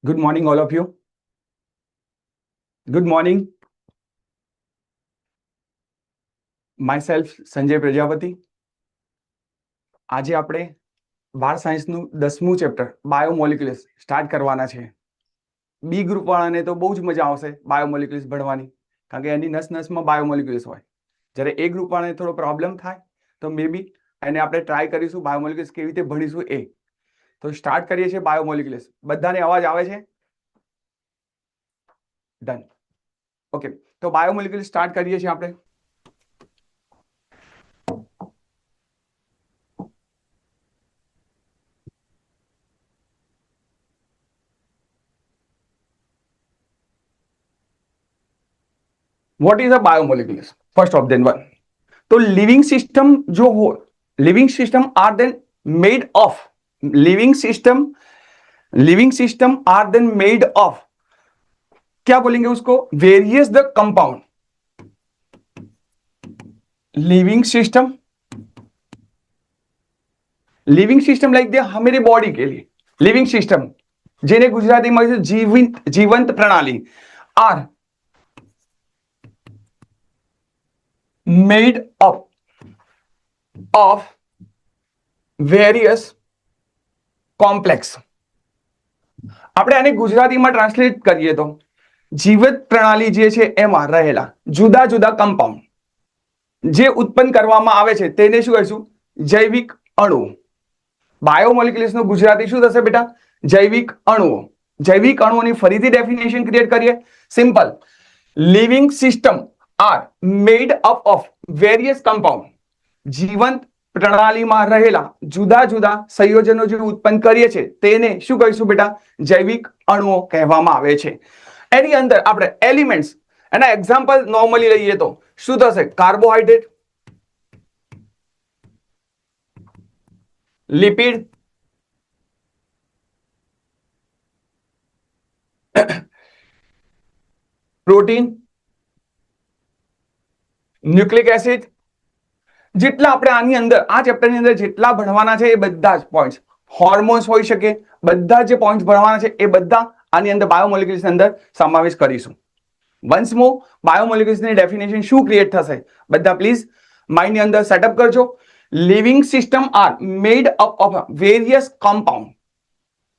Good morning, all of you. Good morning. Myself, Sanjay Prajapati. આજે આપણે બાળ સાયન્સનું 10મું chapter બાયોમોલિક્યુલ્સ start કરવાના છે. બી ગ્રુપ વાળાને તો બહુ જ મજા આવશે બાયોમોલિક્યુલ્સ ભણવાની, કારણ કે એની નસમાં બાયોમોલિક્યુલ્સ હોય. જ્યારે એ ગ્રુપ વાળાને થોડો પ્રોબ્લેમ થાય તો મે બી એને આપણે ટ્રાય કરીશું બાયોમોલિક્યુલ્સ કેવી રીતે ભણીશું એ. તો સ્ટાર્ટ કરીએ છીએ બાયોમોલિક્યુલ્સ. બધાને અવાજ આવે છે? ડન. ઓકે, તો બાયોમોલિક્યુલ્સ સ્ટાર્ટ કરીએ છીએ આપણે. What is a biomolecules? First of them one. तो लिविंग सिस्टम जो हो, living system are then made of, living system are then made of, क्या बोलेंगे उसको? Various the compound. Living system like they हमारे बॉडी के लिए लिविंग सिस्टम, जेने गुजराती में जीवंत प्रणाली, are made up of various complex. આપણે આને ગુજરાતીમાં ટ્રાન્સલેટ કરીએ તો જીવંત પ્રણાલી જે છે એમાં રહેલા જુદા જુદા કમ્પાઉન્ડ જે ઉત્પન્ન કરવામાં આવે છે તેને શું કહીશું? જૈવિક અણુઓ. બાયોમોલિક્યુલ્સનું ગુજરાતી શું થશે બેટા? જૈવિક અણુઓ. જૈવિક અણુઓની ફરીથી ડેફિનેશન ક્રિએટ કરીએ. Simple. Living system are made up of various compound. જીવંત પ્રણાલીમાં રહેલા જુદા જુદા સંયોજનો જે ઉત્પન્ન કરીએ છે તેને શું કહીશું બેટા? જૈવિક અણુઓ કહેવામાં આવે છે. એની અંદર આપણે એલિમેન્ટ્સ, એના એક્ઝામ્પલ નોર્મલી લઈએ તો શું થશે? Carbohydrate, lipid, protein, nucleic acid. જેટલા આપણે આની અંદર આ ચેપ્ટરની અંદર જેટલા ભણવાના છે એ બધા જ પોઈન્ટ્સ, હોર્મોન્સ હોઈ શકે, બધા જે પોઈન્ટ્સ ભણવાના છે એ બધા આની અંદર બાયોમોલિક્યુલ્સની અંદર સમાવેશ કરીશું. વન્સ મોર બાયોમોલિક્યુલ્સની ડેફિનેશન શું ક્રિએટ થશે બધા પ્લીઝ માઇન્ડની અંદર સેટઅપ કરજો. Living system are made up of various compound.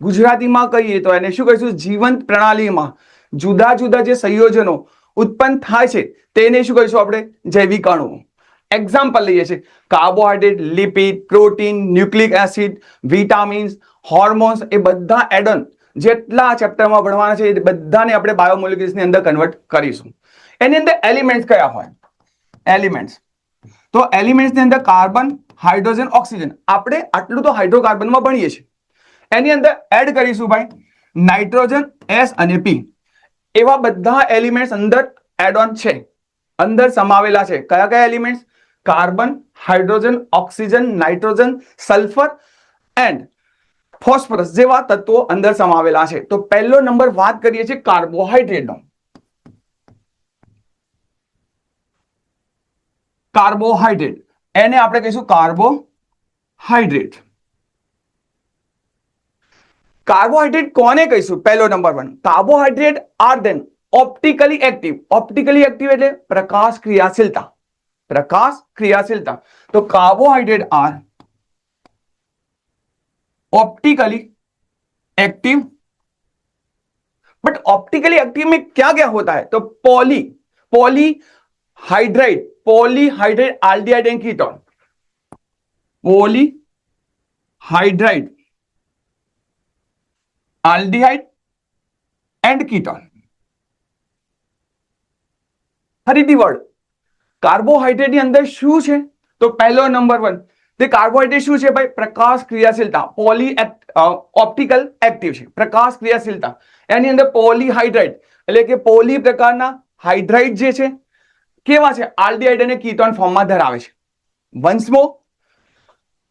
ગુજરાતીમાં કહીએ તો એને શું કહીશું? જીવંત પ્રણાલીમાં જુદા જુદા જે સંયોજનો ઉત્પન્ન થાય છે તેને શું કહીશું આપણે? જૈવિક અણુઓ. એક્ઝામ્પલ લઈએ છીએ carbohydrate, lipid, protein, nucleic acid, vitamins, hormones. એ બધા એડન જેટલા ચેપ્ટરમાં ભણવાના છે એ બધાને આપણે બાયોમોલિક્યુલ્સની અંદર કન્વર્ટ કરીશું. એની અંદર એલિમેન્ટ્સ કયા હોય? એલિમેન્ટ્સ તો એલિમેન્ટ્સની અંદર કાર્બન, હાઇડ્રોજન, ઓક્સિજન. આપણે આટલું તો હાઇડ્રોકાર્બનમાં ભણીએ છીએ. એની અંદર એડ કરીશું ભાઈ નાઇટ્રોજન, એસ અને પી. એવા બધા એલિમેન્ટ્સ અંદર એડ ઓન છે, અંદર સમાવેલા છે. કયા કયા elements? Carbon, hydrogen, oxygen, nitrogen, sulphur and phosphorus જેવા તત્વો અંદર સમાવેલા છે. તો પહેલો નંબર વાત કરીએ છીએ કાર્બોહાઈડ્રેટનો. કાર્બોહાઈડ્રેટ એને આપણે કહીશું કાર્બોહાઈડ્રેટ. કાર્બોહાઈડ્રેટ કોને કહીશું? પહેલો number 1, carbohydrate are then optically active. Optically active એટલે પ્રકાશ ક્રિયાશીલતા. પ્રકાશ ક્રિયાશીલતા. તો carbohydrate are optically active. But optically active में क्या क्या होता है? तो polyhydride, aldehyde and ketone. Polyhydride, aldehyde and ketone. ફરીથી વર્ડ કાર્બોહાઈડ્રેટ ની અંદર શું છે? તો પહેલો નંબર 1 તે કાર્બોહાઈડ્રેટ શું છે ભાઈ? પ્રકાશ ક્રિયાશીલતા. ઓપ્ટિકલ એક્ટિવ છે, પ્રકાશ ક્રિયાશીલતા. એની અંદર પોલીહાઇડ્રાઇડ એટલે કે પોલી પ્રકારના હાઇડ્રાઇડ જે છે કેવા છે? આલ્ડિહાઇડ અને કીટોન ફોર્મમાં ધરાવે છે. વન્સ મોર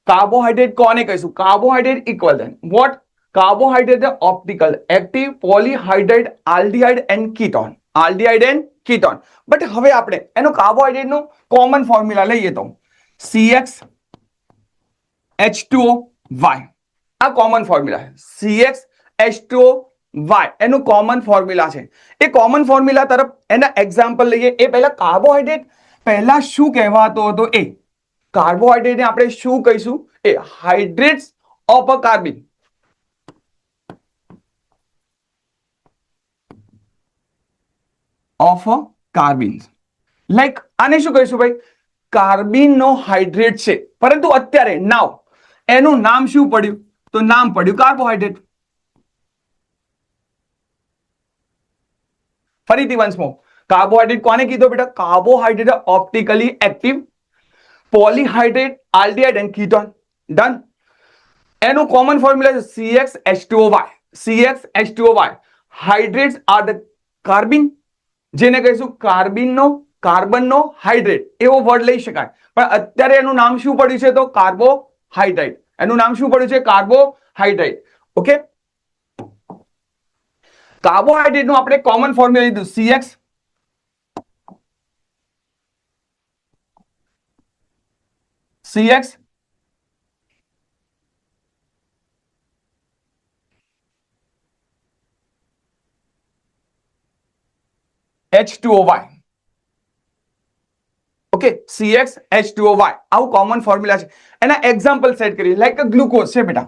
કાર્બોહાઈડ્રેટ કોને કહીશું? Carbohydrate equal then what? Carbohydrate optical active, polyhydride, aldehyde and ketone. Aldehyde and ketone. But હવે આપણે એનો કાર્બોહાઈડ્રેટનો કોમન ફોર્મ્યુલા લઈએ તો CxH2O Y. આ કોમન ફોર્મ્યુલા છે. CxH2O વાય એનું કોમન ફોર્મ્યુલા છે. એ કોમન ફોર્મ્યુલા તરફ એના એક્ઝામ્પલ લઈએ. એ પહેલા કાર્બોહાઈડ્રેટ પહેલા શું કહેવાતો હતો? એ કાર્બોહાઈડ્રેટને આપણે શું કહીશું? એ hydrates of a carbon. Of a carbon. Like આને શું કહીશું ભાઈ? કાર્બન નો હાઇડ્રેટ છે, પરંતુ અત્યારે નાવ એનું નામ શું પડ્યું? તો નામ પડ્યું કાર્બોહાઈડ્રેટ. ફરીથી વન્સ મોર, કાર્બોહાઈડ્રેટ કોને કીધો બેટા? Carbohydrate optically active polyhydrate aldehyde and ketone. Done. એનું કોમન ફોર્મ્યુલા છે CxH2O. CxH2O. Hydrates are the carbon, જેને કહીશું કાર્બનનો હાઇડ્રેટ. એવો વર્ડ લઈ શકાય, પણ અત્યારે એનું નામ શું પડ્યું છે? તો કાર્બોહાઈડ્રેટ. એનું નામ શું પડ્યું છે? કાર્બોહાઈડ્રેટ. ઓકે. કાર્બોહાઈડ્રેટ નું આપણે કોમન ફોર્મ્યુલા લીધું CX H2O. Okay, CxH2O. આવું કોમન ફોર્મ્યુલા છે. એના એક્ઝામ્પલ સેટ કરીએ. લાઈક ગ્લુકોઝ છે બેટા,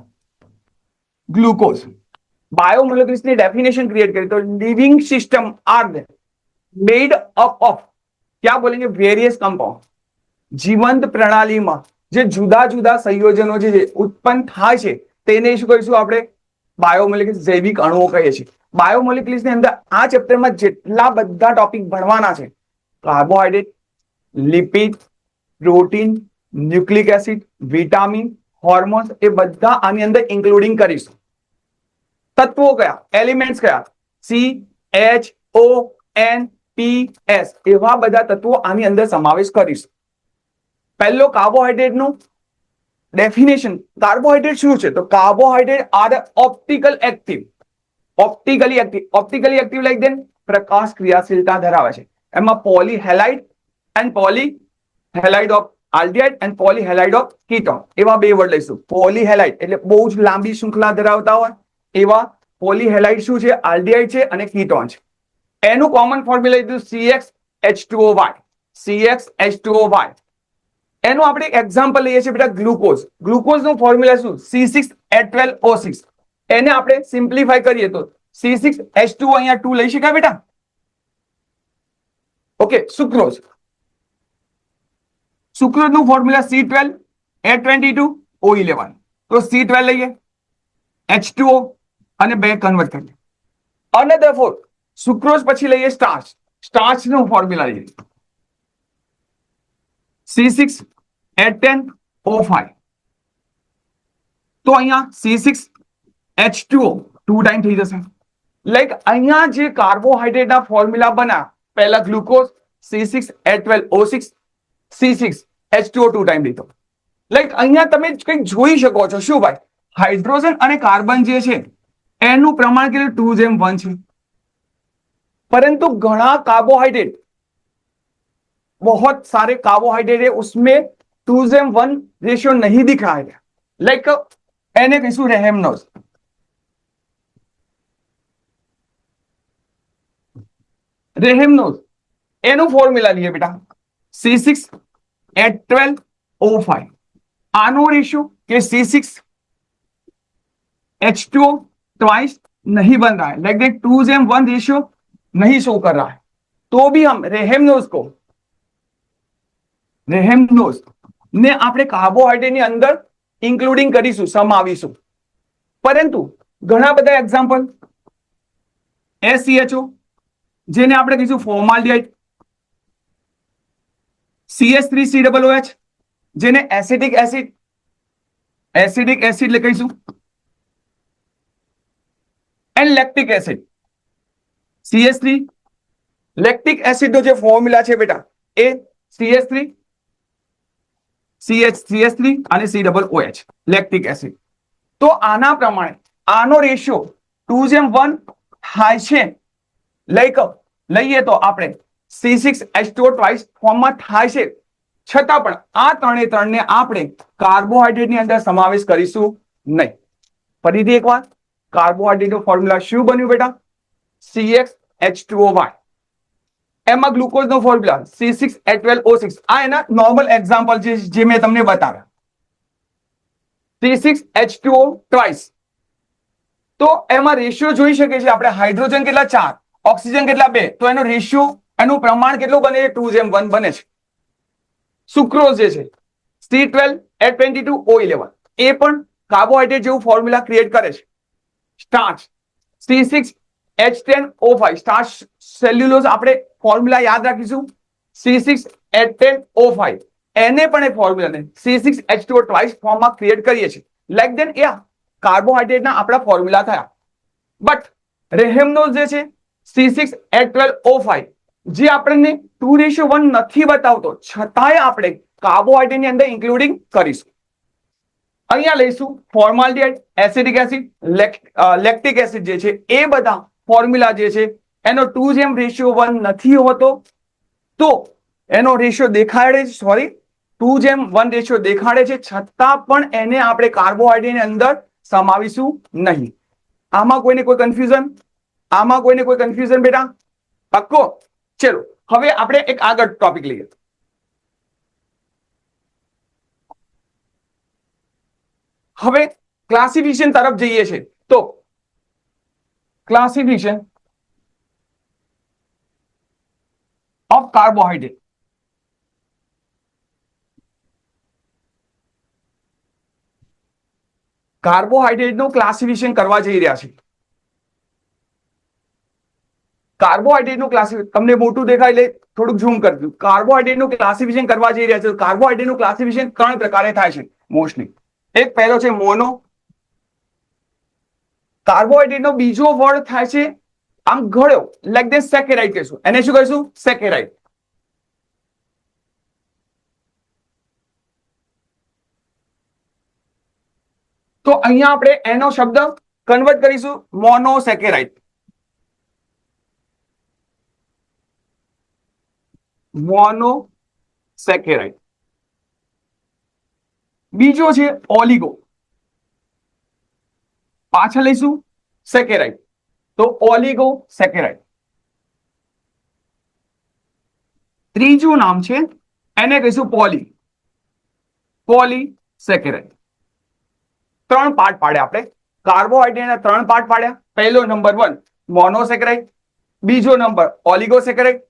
ગ્લુકોઝ. બાયોમોલેક્યુલ્સની ડેફિનેશન ક્રિએટ કરી તો living system are made up of, क्या बोलेंगे? Various compound. જીવંત પ્રણાલીમાં જે જુદા જુદા સંયોજનો જે ઉત્પન્ન થાય છે તેને શું કહીશું આપણે? બાયોમોલેક્યુલ્સ, જૈવિક અણુઓ કહીએ છીએ. બાયોમોલેક્યુલ્સ ની અંદર આ ચેપ્ટરમાં જેટલા બધા ટોપિક ભણવાના છે, carbohydrate, lipid, protein, nucleic acid, vitamin, hormones, એ બધા આની અંદર ઇન્ક્લુડિંગ કરીશું. તત્વો કયા? એલિમેન્ટ્સ કયા? CHONPS, એવા બધા તત્વો આની અંદર સમાવેશ કરીશું. પહેલો કાર્બોહાઈડ્રેટ નું ડેફિનેશન. કાર્બોહાઈડ્રેટ શું છે? તો carbohydrate are optical active. Optically active. Optically active like then પ્રકાશ ક્રિયાશીલતા ધરાવે છે. એમાં polyhalide and polyhalide of aldehyde and polyhalide of ketone, એવા બે વર્ડ લઈશું. પોલીહેલાઇડ એટલે બહુ જ લાંબી શૃંખલા ધરાવતા હોય એવા પોલીહેલાઇડ શું છે? આલ્ડિહાઇડ છે અને કીટોન છે. એનું કોમન ફોર્મ્યુલા લીધું CxH2O. CxH2O. એનું આપણે એક્ઝામ્પલ લઈએ છીએ બેટા ગ્લુકોઝ. ગ્લુકોઝ નું ફોર્મ્યુલા શું? C6H12O6. એને આપણે સિમ્પ્લિફાય કરીએ તો C6H2O, અહીંયા 2 લઈ શકાય બેટા. ઓકે. સુક્રોઝ. સુક્રોઝ નું ફોર્મ્યુલા C12H22O11. તો C12 લઈએ, H2O અને બે કન્વર્ટ કરીએ. અને therefore સુક્રોઝ પછી લઈએ સ્ટાર્ચ. સ્ટાર્ચ નું ફોર્મ્યુલા લઈએ C6H10O5. તો અહીંયા C6H2O 2 ટાઈમ થઈ જશે. લાઈક અહીંયા જે કાર્બોહાઈડ્રેટ ના ફોર્મ્યુલા બના, પહેલા ગ્લુકોઝ C6H12O6, C6H2O 2 ટાઈમ લીધો. લાઈક અહીંયા તમે કંઈક જોઈ શકો છો. શું ભાઈ? હાઇડ્રોજન અને કાર્બન જે છે એનું પ્રમાણ કેટલું? 2:1 છે. परंतु घना कार्बोहाइड्रेट, बहुत सारे कार्बोहाइड्रेट है, उसमें 2:1 रेशियो नहीं दिख रहा है. लाइक एने कहीશું रेहेमनोज. રેહેમનોઝ એનું ફોર્મ્યુલા લઈએ બેટા C6H12O5. આનો રેશિયો કે C6H2O ट्वाइस नहीं बन रहा है, लाइक दैट 2:1 रेशियो नहीं शो कर रहा है, तो भी हम રેહેમનોઝ ને આપણે કાર્બોહાઈડ્રેટ ની અંદર ઇન્ક્લુડિંગ કરીશું, સમાવીશું. પરંતુ ઘણા બધા એક્ઝામ્પલ SCHO જેને આપણે કહીશું ફોર્માલ્ડિહાઇડ, CH3COOH જેને એસિડિક એસિડ કહીશું, and lactic acid. CH3 lactic acid નો જે ફોર્મ્યુલા છે બેટા એ CH3 CH3 અને COOH લેક્ટિક એસિડ. તો આના પ્રમાણે આનો રેશિયો 2:1 થાય છે. લઈએ તો આપણે C6H2O ટ્વાઇસ ફોર્મમાં થાય છે, છતાં પણ આ ત્રણે આપણે કાર્બોહાઈડ્રેટ ની અંદર સમાવેશ કરીશું નહીં. ફરીથી એક વાત, કાર્બોહાઈડ્રેટનું ફોર્મ્યુલા શું બન્યું બેટા? CxH2O. એમાં ગ્લુકોઝનો ફોર્મ્યુલા C6H12O6. આ એના નોર્મલ એક્ઝામ્પલ છે જે મેં તમને બતાવ્યા. C6H2O twice. તો એમાં રેશિયો જોઈ શકીએ છીએ આપણે. હાઇડ્રોજન કેટલા? 4, ઓક્સિજન કેટલા? 2. તો એનો રેશિયો, એનું પ્રમાણ કેટલું બને છે? 2:1 બને છે. સુક્રોઝ જે છે C12H22O11, એ પણ કાર્બોહાઈડ્રેટ જેવું ફોર્મ્યુલા ક્રિએટ કરે છે. સ્ટાર્ચ C6H10O5, સ્ટાર્ચ સેલ્યુલોઝ, આપણે ફોર્મ્યુલા યાદ રાખીશું C6H10O5. એને પણ એક ફોર્મ્યુલાને C6H2O ટ્વાઇસ ફોર્મમાં ક્રિએટ કરીએ છીએ. લાઈક ધેન કાર્બોહાઈડ્રેટના આપણા ફોર્મ્યુલા થયા. બટ રેહેમનો જે છે C6H12O5, જે આપણને 2:1 નથી બતાવતો, છતાંય આપણે કાર્બોહાઈડ્રેટની અંદર ઇન્ક્લુડિંગ કરીશું. અહીંયા લઈશું formaldehyde, acidic acid, lactic acid જે છે એ બધા ફોર્મ્યુલા જે છે એનો 2:1 નથી હોતો, તો એનો રેશિયો દેખાડે છે, સોરી 2:1 રેશિયો દેખાડે છે, છતાં પણ એને આપણે કાર્બોહાઈડ્રેટની અંદર સમાવીશું નહીં. આમાં કોઈને કોઈ કન્ફ્યુઝન? આમાં કોઈને કોઈ કન્ફ્યુઝન બેટા? પાક્કો? ચલો હવે આપણે એક આગળ ટોપિક લઈએ. હવે ક્લાસિફિકેશન તરફ જઈએ છે. તો ક્લાસિફિકેશન ઓફ કાર્બોહાઈડ્રેટ. કાર્બોહાઈડ્રેટનું ક્લાસિફિકેશન કરવા જઈ રહ્યા છે. કાર્બોહાઈડ્રેટનું ક્લાસિફિકેશન તમને મોટું દેખાય એટલે થોડુંક ઝૂમ કરજો. કાર્બોહાઈડ્રેટનું ક્લાસિફિકેશન કરવા જઈ રહ્યા છે. કાર્બોહાઈડ્રેટનું ક્લાસિફિકેશન 3 પ્રકારે થાય છે મોસ્ટલી. એક પહેલો છે મોનો. કાર્બોહાઈડ્રેટનો બીજો વર્ડ થાય છે આમ ઘડો, લાઈક ધેટ સેકેરાઇડ કહીશું. એને શું કહીશું? સેકેરાઇડ. તો અહીંયા આપણે એનો શબ્દ કન્વર્ટ કરીશું મોનોસેકેરાઇડ. મોનોસેકેરાઇડ. બીજો છે ઓલિગો. પાછળ લઈશું સેકેરાઇડ, તો ઓલિગો સેકેરાઇડ. ત્રીજું નામ છે એને કહીશું પોલીસેકેરાઇડ. 3 પાર્ટ પાડ્યા આપણે. કાર્બોહાઈડ્રેટના 3 પાર્ટ પાડ્યા. પહેલો નંબર 1 મોનોસેકેરાઇડ, બીજો નંબર ઓલિગોસેકેરાઇડ,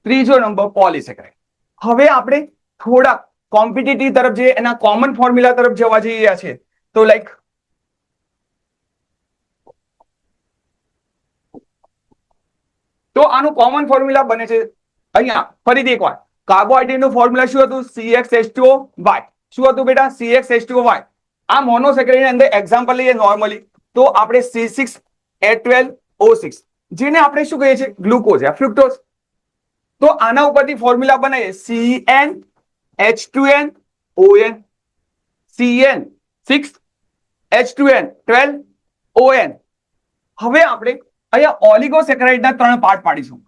ત્રીજો નંબર પોલીસેકેરાઇડ. હવે આપણે થોડા કોમ્પિટિટિવ તરફ જઈએ, એના કોમન ફોર્મ્યુલા તરફ જવા જઈ રહ્યા છે. તો લાઈક તો આનું કોમન ફોર્મ્યુલા બને છે અહીંયા ફરીથી એકવાર. કાર્બોહાઈડ્રેટનું ફોર્મ્યુલા શું હતું? CxH2O. શું હતું બેટા? CxH2O. આ મોનોસેકેરાઇડ ની અંદર એક્ઝામ્પલ લઈએ નોર્મલી, તો આપણે C6H12O6, જેને આપણે શું કહીએ છીએ? ગ્લુકોઝ યા ફ્રુક્ટોઝ. તો આના ઉપરથી ફોર્મ્યુલા બનાવીએ CnH2nOn, CN6H2n12ON. હવે આપણે અહીંયા ઓલિગોસેકેરાઇડના 3 પાર્ટ પાડીશું.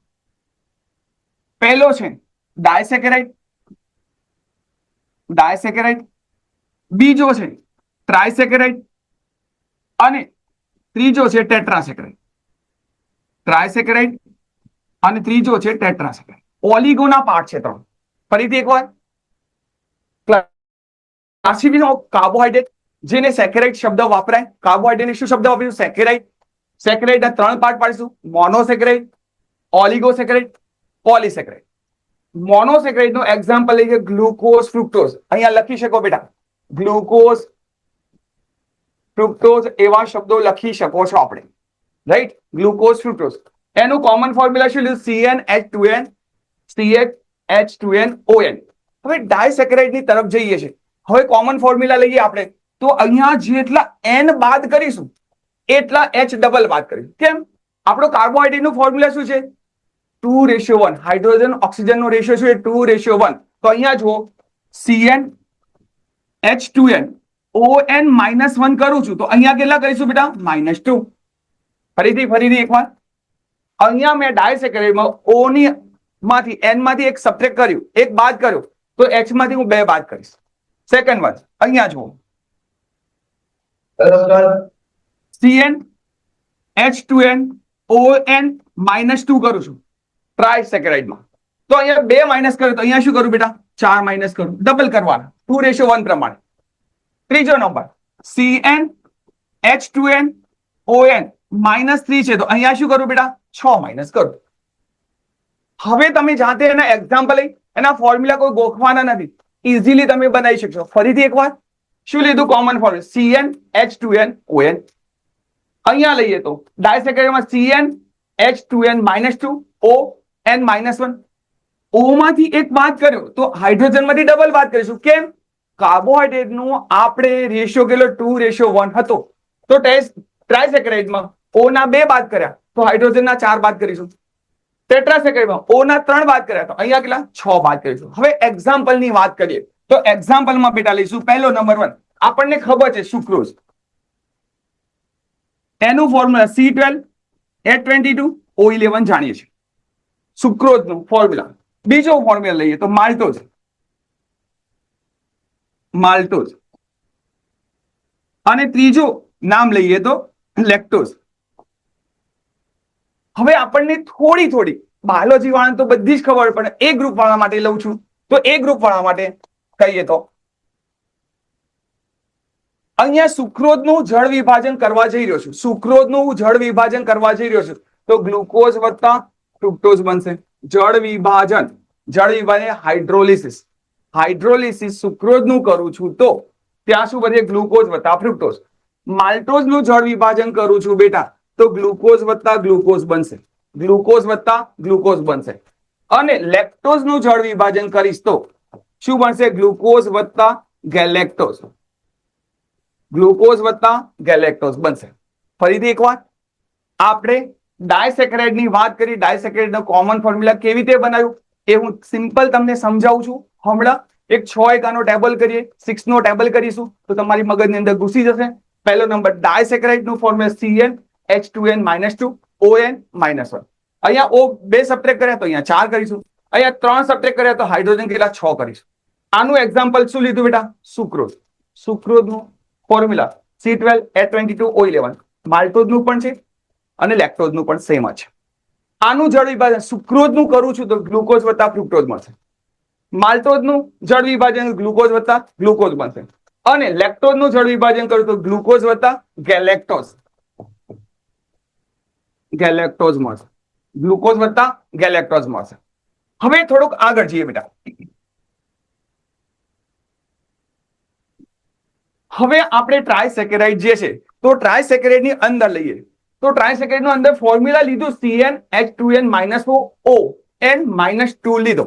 પહેલો છે ડાયસેકેરાઇડ, બીજો છે ટ્રાયસેકેરાઇડ અને ત્રીજો છે ટેટ્રાસેકેરાઇડ. ટ્રાયસેકેરાઇડ અને ત્રીજો છે ટેટ્રાસેકેરાઇડ. ઓલિગોના પાર્ટ છે 3. ફરીથી એકવાર ક્લાસિફિકેશન ઓફ કાર્બોહાઈડ્રેટ, જેને સેકેરાઇડ શબ્દ વાપરાય. કાર્બોહાઈડ્રેટ શું શબ્દ વાપર્યું? સેકેરાઇડ. સેકેરાઇડના 3 પાર્ટ પાડીશું: મોનોસેકેરાઇડ, ઓલિગોસેકેરાઇડ, પોલીસેકેરાઇડ. મોનોસેકેરાઇડનું એક્ઝામ્પલ લઈએ ગ્લુકોઝ, ફ્રુક્ટોઝ. અહીંયા લખી શકો બેટા, ગ્લુકોઝ, ફ્રુક્ટોઝ એવા શબ્દો લખી શકો છો આપણે, રાઈટ? Glucose, fructose. એનું કોમન ફોર્મ્યુલા શું લીધું? CnH2n, CnH2nOn. હવે ડાયસેકેરાઇડની તરફ જઈએ છીએ. હવે કોમન ફોર્મ્યુલા લઈએ આપણે, તો અહીંયા જેટલા n બાદ કરીશું એટલા H ડબલ બાદ કરીશું. કેમ? આપણો કાર્બોહાઈડ્રેટનું ફોર્મ્યુલા શું છે? 2:1. હાઇડ્રોજન ઓક્સિજનનો રેશિયો શું છે? 2:1. તો અહીંયા જુઓ CnH2n ON -1 કરું છું, તો અહીંયા કેટલા કરીશું બેટા? -2. ફરીથી એકવાર. અહીંયા મેં ડાયસેકેરાઇડમાં O માંથી N માંથી એક સબટ્રેક્ટ કર્યું, એક બાદ કર્યો, તો H માંથી હું 2 બાદ કરીશ. સેકન્ડ વન અહીંયા જુઓ, CnH2n H2NON -2 કરું છું ટ્રાયસેકેરાઇડમાં, તો અહીંયા 2 માઇનસ કર્યો તો અહીંયા શું કરું બેટા 4 માઇનસ કરું, ડબલ કરવાના 2:1 પ્રમાણે. ત્રીજો નંબર CnH2nOn -3 છે, તો અહીંયા શું કરું બેટા 6 માઇનસ કરું. હવે તમે જાતે એના એક્ઝામ્પલ લઈ એના ફોર્મ્યુલા કોઈ ગોખવાના નથી, ઇઝીલી તમે બનાવી શકશો. ફરીથી એકવાર શું લીધું કોમન ફોર્મ્યુલા CnH2nOn. અહીંયા લઈએ તો ડાયસેકેરાઇડમાં CnH2n -2 ON -1. O માંથી એક બાદ કર્યો તો હાઇડ્રોજન માંથી ડબલ બાદ કરીશું. કેમ? કાર્બોહાઈડ્રેટ નું આપણે રેશિયો કેટલો 2:1 હતો, તો ટ્રાયસેકેરાઇડમાં O ના 2 બાદ કર્યા તો હાઇડ્રોજન ના 4 બાદ કરીશું. ટેટ્રાસેકેરાઇડમાં O ના 3 બાદ કર્યા તો અહીંયા કેટલા 6 બાદ કરીશું. હવે એક્ઝામ્પલ ની વાત કરીએ તો એક્ઝામ્પલમાં બેટા લઈશું પહેલો નંબર 1. આપણને ખબર છે સુક્રોઝ, એનું ફોર્મ્યુલા C12H22O11 જાણીએ છીએ સુક્રોઝ નું ફોર્મ્યુલા. બીજો ફોર્મ્યુલા લઈએ તો માલ્ટોઝ, અને ત્રીજો નામ લઈએ તો લેક્ટોઝ. હવે આપણને થોડી બાયોલોજી વાળા તો બધી જ ખબર પડે, એ ગ્રુપ વાળા માટે લઉં છું તો એ ગ્રુપ વાળા માટે કહીએ તો અહીંયા સુક્રોઝનું જળ વિભાજન કરવા જઈ રહ્યો છું, સુક્રોઝનું જળ વિભાજન કરવા જઈ રહ્યો છું તો ગ્લુકોઝ વત્તા ફ્રુક્ટોઝ બનશે. જળ વિભાજન હાઇડ્રોલિસિસ સુક્રોઝનું કરું છું તો ત્યાં શું બને ગ્લુકોઝ વત્તા ફ્રુક્ટોઝ. માલ્ટોઝનું જળ વિભાજન કરું છું બેટા તો ગ્લુકોઝ વત્તા ગ્લુકોઝ બનશે, અને લેક્ટોઝનું જળ વિભાજન કરીશ તો શું બનશે ગ્લુકોઝ વત્તા ગેલેક્ટોઝ બનશે. ફરીથી એકવાર આપણે ડાયસેકેરાઇડ ની વાત કરી, ડાયસેકેરાઇડ નો કોમન ફોર્મ્યુલા કેવી રીતે બનાવ્યું એ હું સિમ્પલ તમને સમજાવું છું. હમણાં એક 6 એકાનો ટેબલ કરીએ, 6 નો ટેબલ કરીશું તો તમારી મગજની અંદર ઘૂસી જશે. પહેલો નંબર ડાયસેકેરાઇડ નું ફોર્મ્યુલા CnH2n -2 ON -1. અહીંયા O 2 સબટ્રેક્ટ કર્યા તો અહીંયા 4 કરીશું, અહીંયા 3 સબટ્રેક્ટ કર્યા તો હાઇડ્રોજન કેટલા 6 કરીશું. આનું એક્ઝામ્પલ શું લીધું બેટા સુક્રોઝ નું ફોર્મ્યુલા C12H22O11. માલ્ટોઝ નું પણ છે અને લેક્ટોઝ નું પણ સેમ જ છે. આનું જળ વિભાજન સુક્રોઝ નું કરું છું તો ગ્લુકોઝ વત્તા ફ્રુક્ટોઝ મળશે, માલ્ટોઝ નું જળ વિભાજન ગ્લુકોઝ વત્તા ગ્લુકોઝ બનશે, અને લેક્ટોઝ નું જળ વિભાજન કરું તો ગ્લુકોઝ વત્તા ગેલેક્ટોઝ મળશે, ગ્લુકોઝ વત્તા ગેલેક્ટોઝ મળશે. હવે થોડુંક આગળ જઈએ બેટા. હવે આપણે ટ્રાયસેકેરાઇડ જે છે તો ટ્રાયસેકેરાઇડ ની અંદર લઈએ તો ટ્રાયસેકેરાઇડ નું અંદર ફોર્મ્યુલા લીધું CnH2n -ON -2 લીધો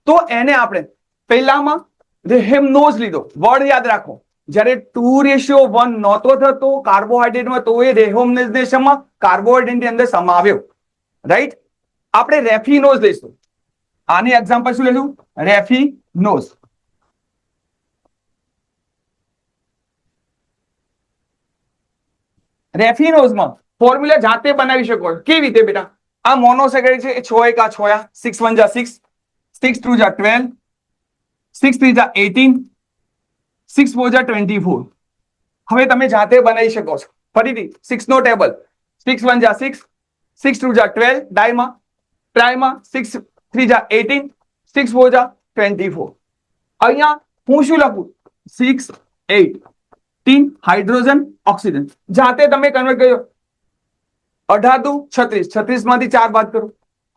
તો એને આપણે પહેલામાં રેહેમનોઝ લીધો. વર્ડ યાદ રાખો, જ્યારે 2:1 નહોતો થતો કાર્બોહાઈડ્રેટમાં તો એ રેહોમનેઝમાં કાર્બોહાઈડ્રેટની અંદર સમાવ્યો, રાઈટ. આપણે રેફિનોઝ લઈશું. આની એક્ઝામ્પલ શું લઈશું? રેફિનોઝ. રેફિનોઝમાં ફોર્મ્યુલા જાતે બનાવી શકો. કેવી રીતે બેટા? આ મોનોસેકેરાઇડ છે, 6 1 6 6 1 6 6 2 12 6 3 18 6 4 24. હવે તમે જાતે બનાવી શકો છો. ફરીથી 6 નો ટેબલ 6 1 6 6 2 12 ડાયમાં, ટ્રાયમાં 6 3 18 6 4 24. અહીંયા હું શું લખું 6 8 હાઇડ્રોજન ઓક્સિજન જાતે તમે કન્વર્ટ કર્યો. 18 દુ 36, 36 માંથી 4 બાદ કરો,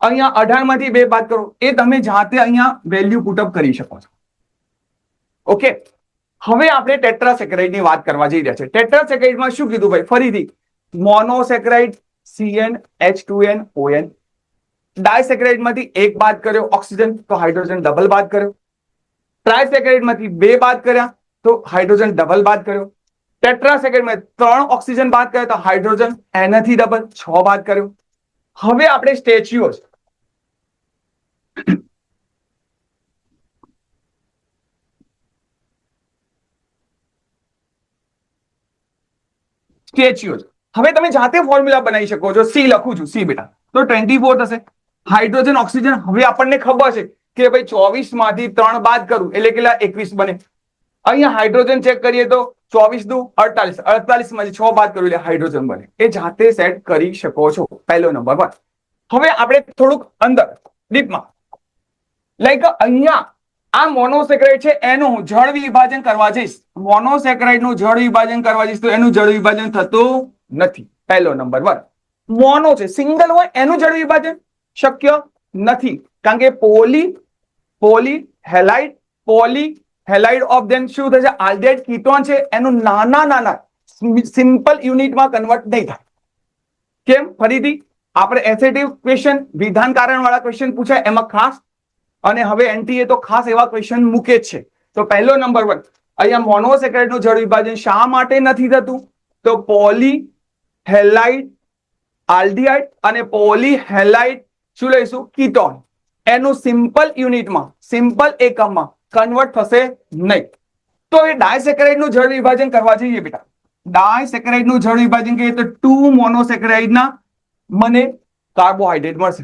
અહીંયા 18 માંથી 2 બાદ કરો, એ તમે જાતે અહીંયા વેલ્યુ પુટઅપ કરી શકો છો. ઓકે, હવે આપણે ટેટ્રાસેકેરાઇડ ની વાત કરવા જઈ રહ્યા છે. ટેટ્રાસેકેરાઇડમાં શું કીધું ભાઈ? ફરીથી મોનોસેકેરાઇડ CnH2nOn, ડાયસેકેરાઇડ માંથી 1 બાદ કર્યો ઓક્સિજન તો હાઇડ્રોજન ડબલ બાદ કર્યો, ટ્રાયસેકેરાઇડ માંથી 2 બાદ કર્યા તો હાઇડ્રોજન ડબલ બાદ કર્યો, ટેટ્રાસેકેરાઇડ માં 3 ઓક્સિજન બાદ કર્યા તો હાઇડ્રોજન એનાથી ડબલ 6 બાદ કર્યો. હવે આપણે સ્ટેચ્યુઓસ હવે તમે જાતે ફોર્મ્યુલા બનાવી શકો છો. સી લખું છું, સી બેટા તો 24 થશે. હાઇડ્રોજન ઓક્સિજન હવે આપણને ખબર છે કે ભાઈ 24 માંથી 3 બાદ કરું એટલે કેટલા 21 બને. અહીંયા હાઇડ્રોજન ચેક કરીએ તો 24 દુ 48, 48 માંથી 6 બાદ કરો એટલે હાઇડ્રોજન બને. એ જાતે સેટ કરી શકો છો. પહેલો નંબર પર. હવે આપણે થોડુંક અંદર ડીપમાં લાઈક અહીંયા આ મોનોસેક્રાઇડ છે એનું જળ વિભાજન કરવા જઈશ. મોનોસેક્રાઇડ નું જળ વિભાજન કરવા જઈશ તો એનું જળ વિભાજન થતું નથી. પહેલો નંબર પર. મોનો છે સિંગલ હોય એનું જળ વિભાજન શક્ય નથી કારણ કે પોલી હેલાઇડ ઓફ ધેમ શું થશે આલ્ડિહાઇડ કીટોન છે એનું નાના સિમ્પલ યુનિટમાં કન્વર્ટ નહીં થાય. કેમ? ફરીથી આપણે એસેટિવ ક્વેશ્ચન વિધાન કારણ વાળા ક્વેશ્ચન પૂછાય એમાં ખાસ અને હવે એનટીએ તો ખાસ એવા ક્વેશ્ચન મૂકે જ છે. તો પહેલો નંબર પર અહીંયા મોનોસેક્રાઇડ નું જળ વિભાજન શા માટે નથી થતું? તો પોલી હેલાઇડ આલ્ડિહાઇડ અને પોલી હેલાઇડ શું લઈશું કીટોન એનું સિમ્પલ યુનિટમાં સિમ્પલ એકમમાં કન્વર્ટ થશે નહીં. તો એ ડાયસેક્રાઇડ નું જળ વિભાજન કરવા જઈએ બેટા. ડાયસેક્રાઇડ નું જળ વિભાજન કહીએ તો 2 મોનોસેક્રાઇડ ના મને કાર્બોહાઈડ્રેટ મળશે.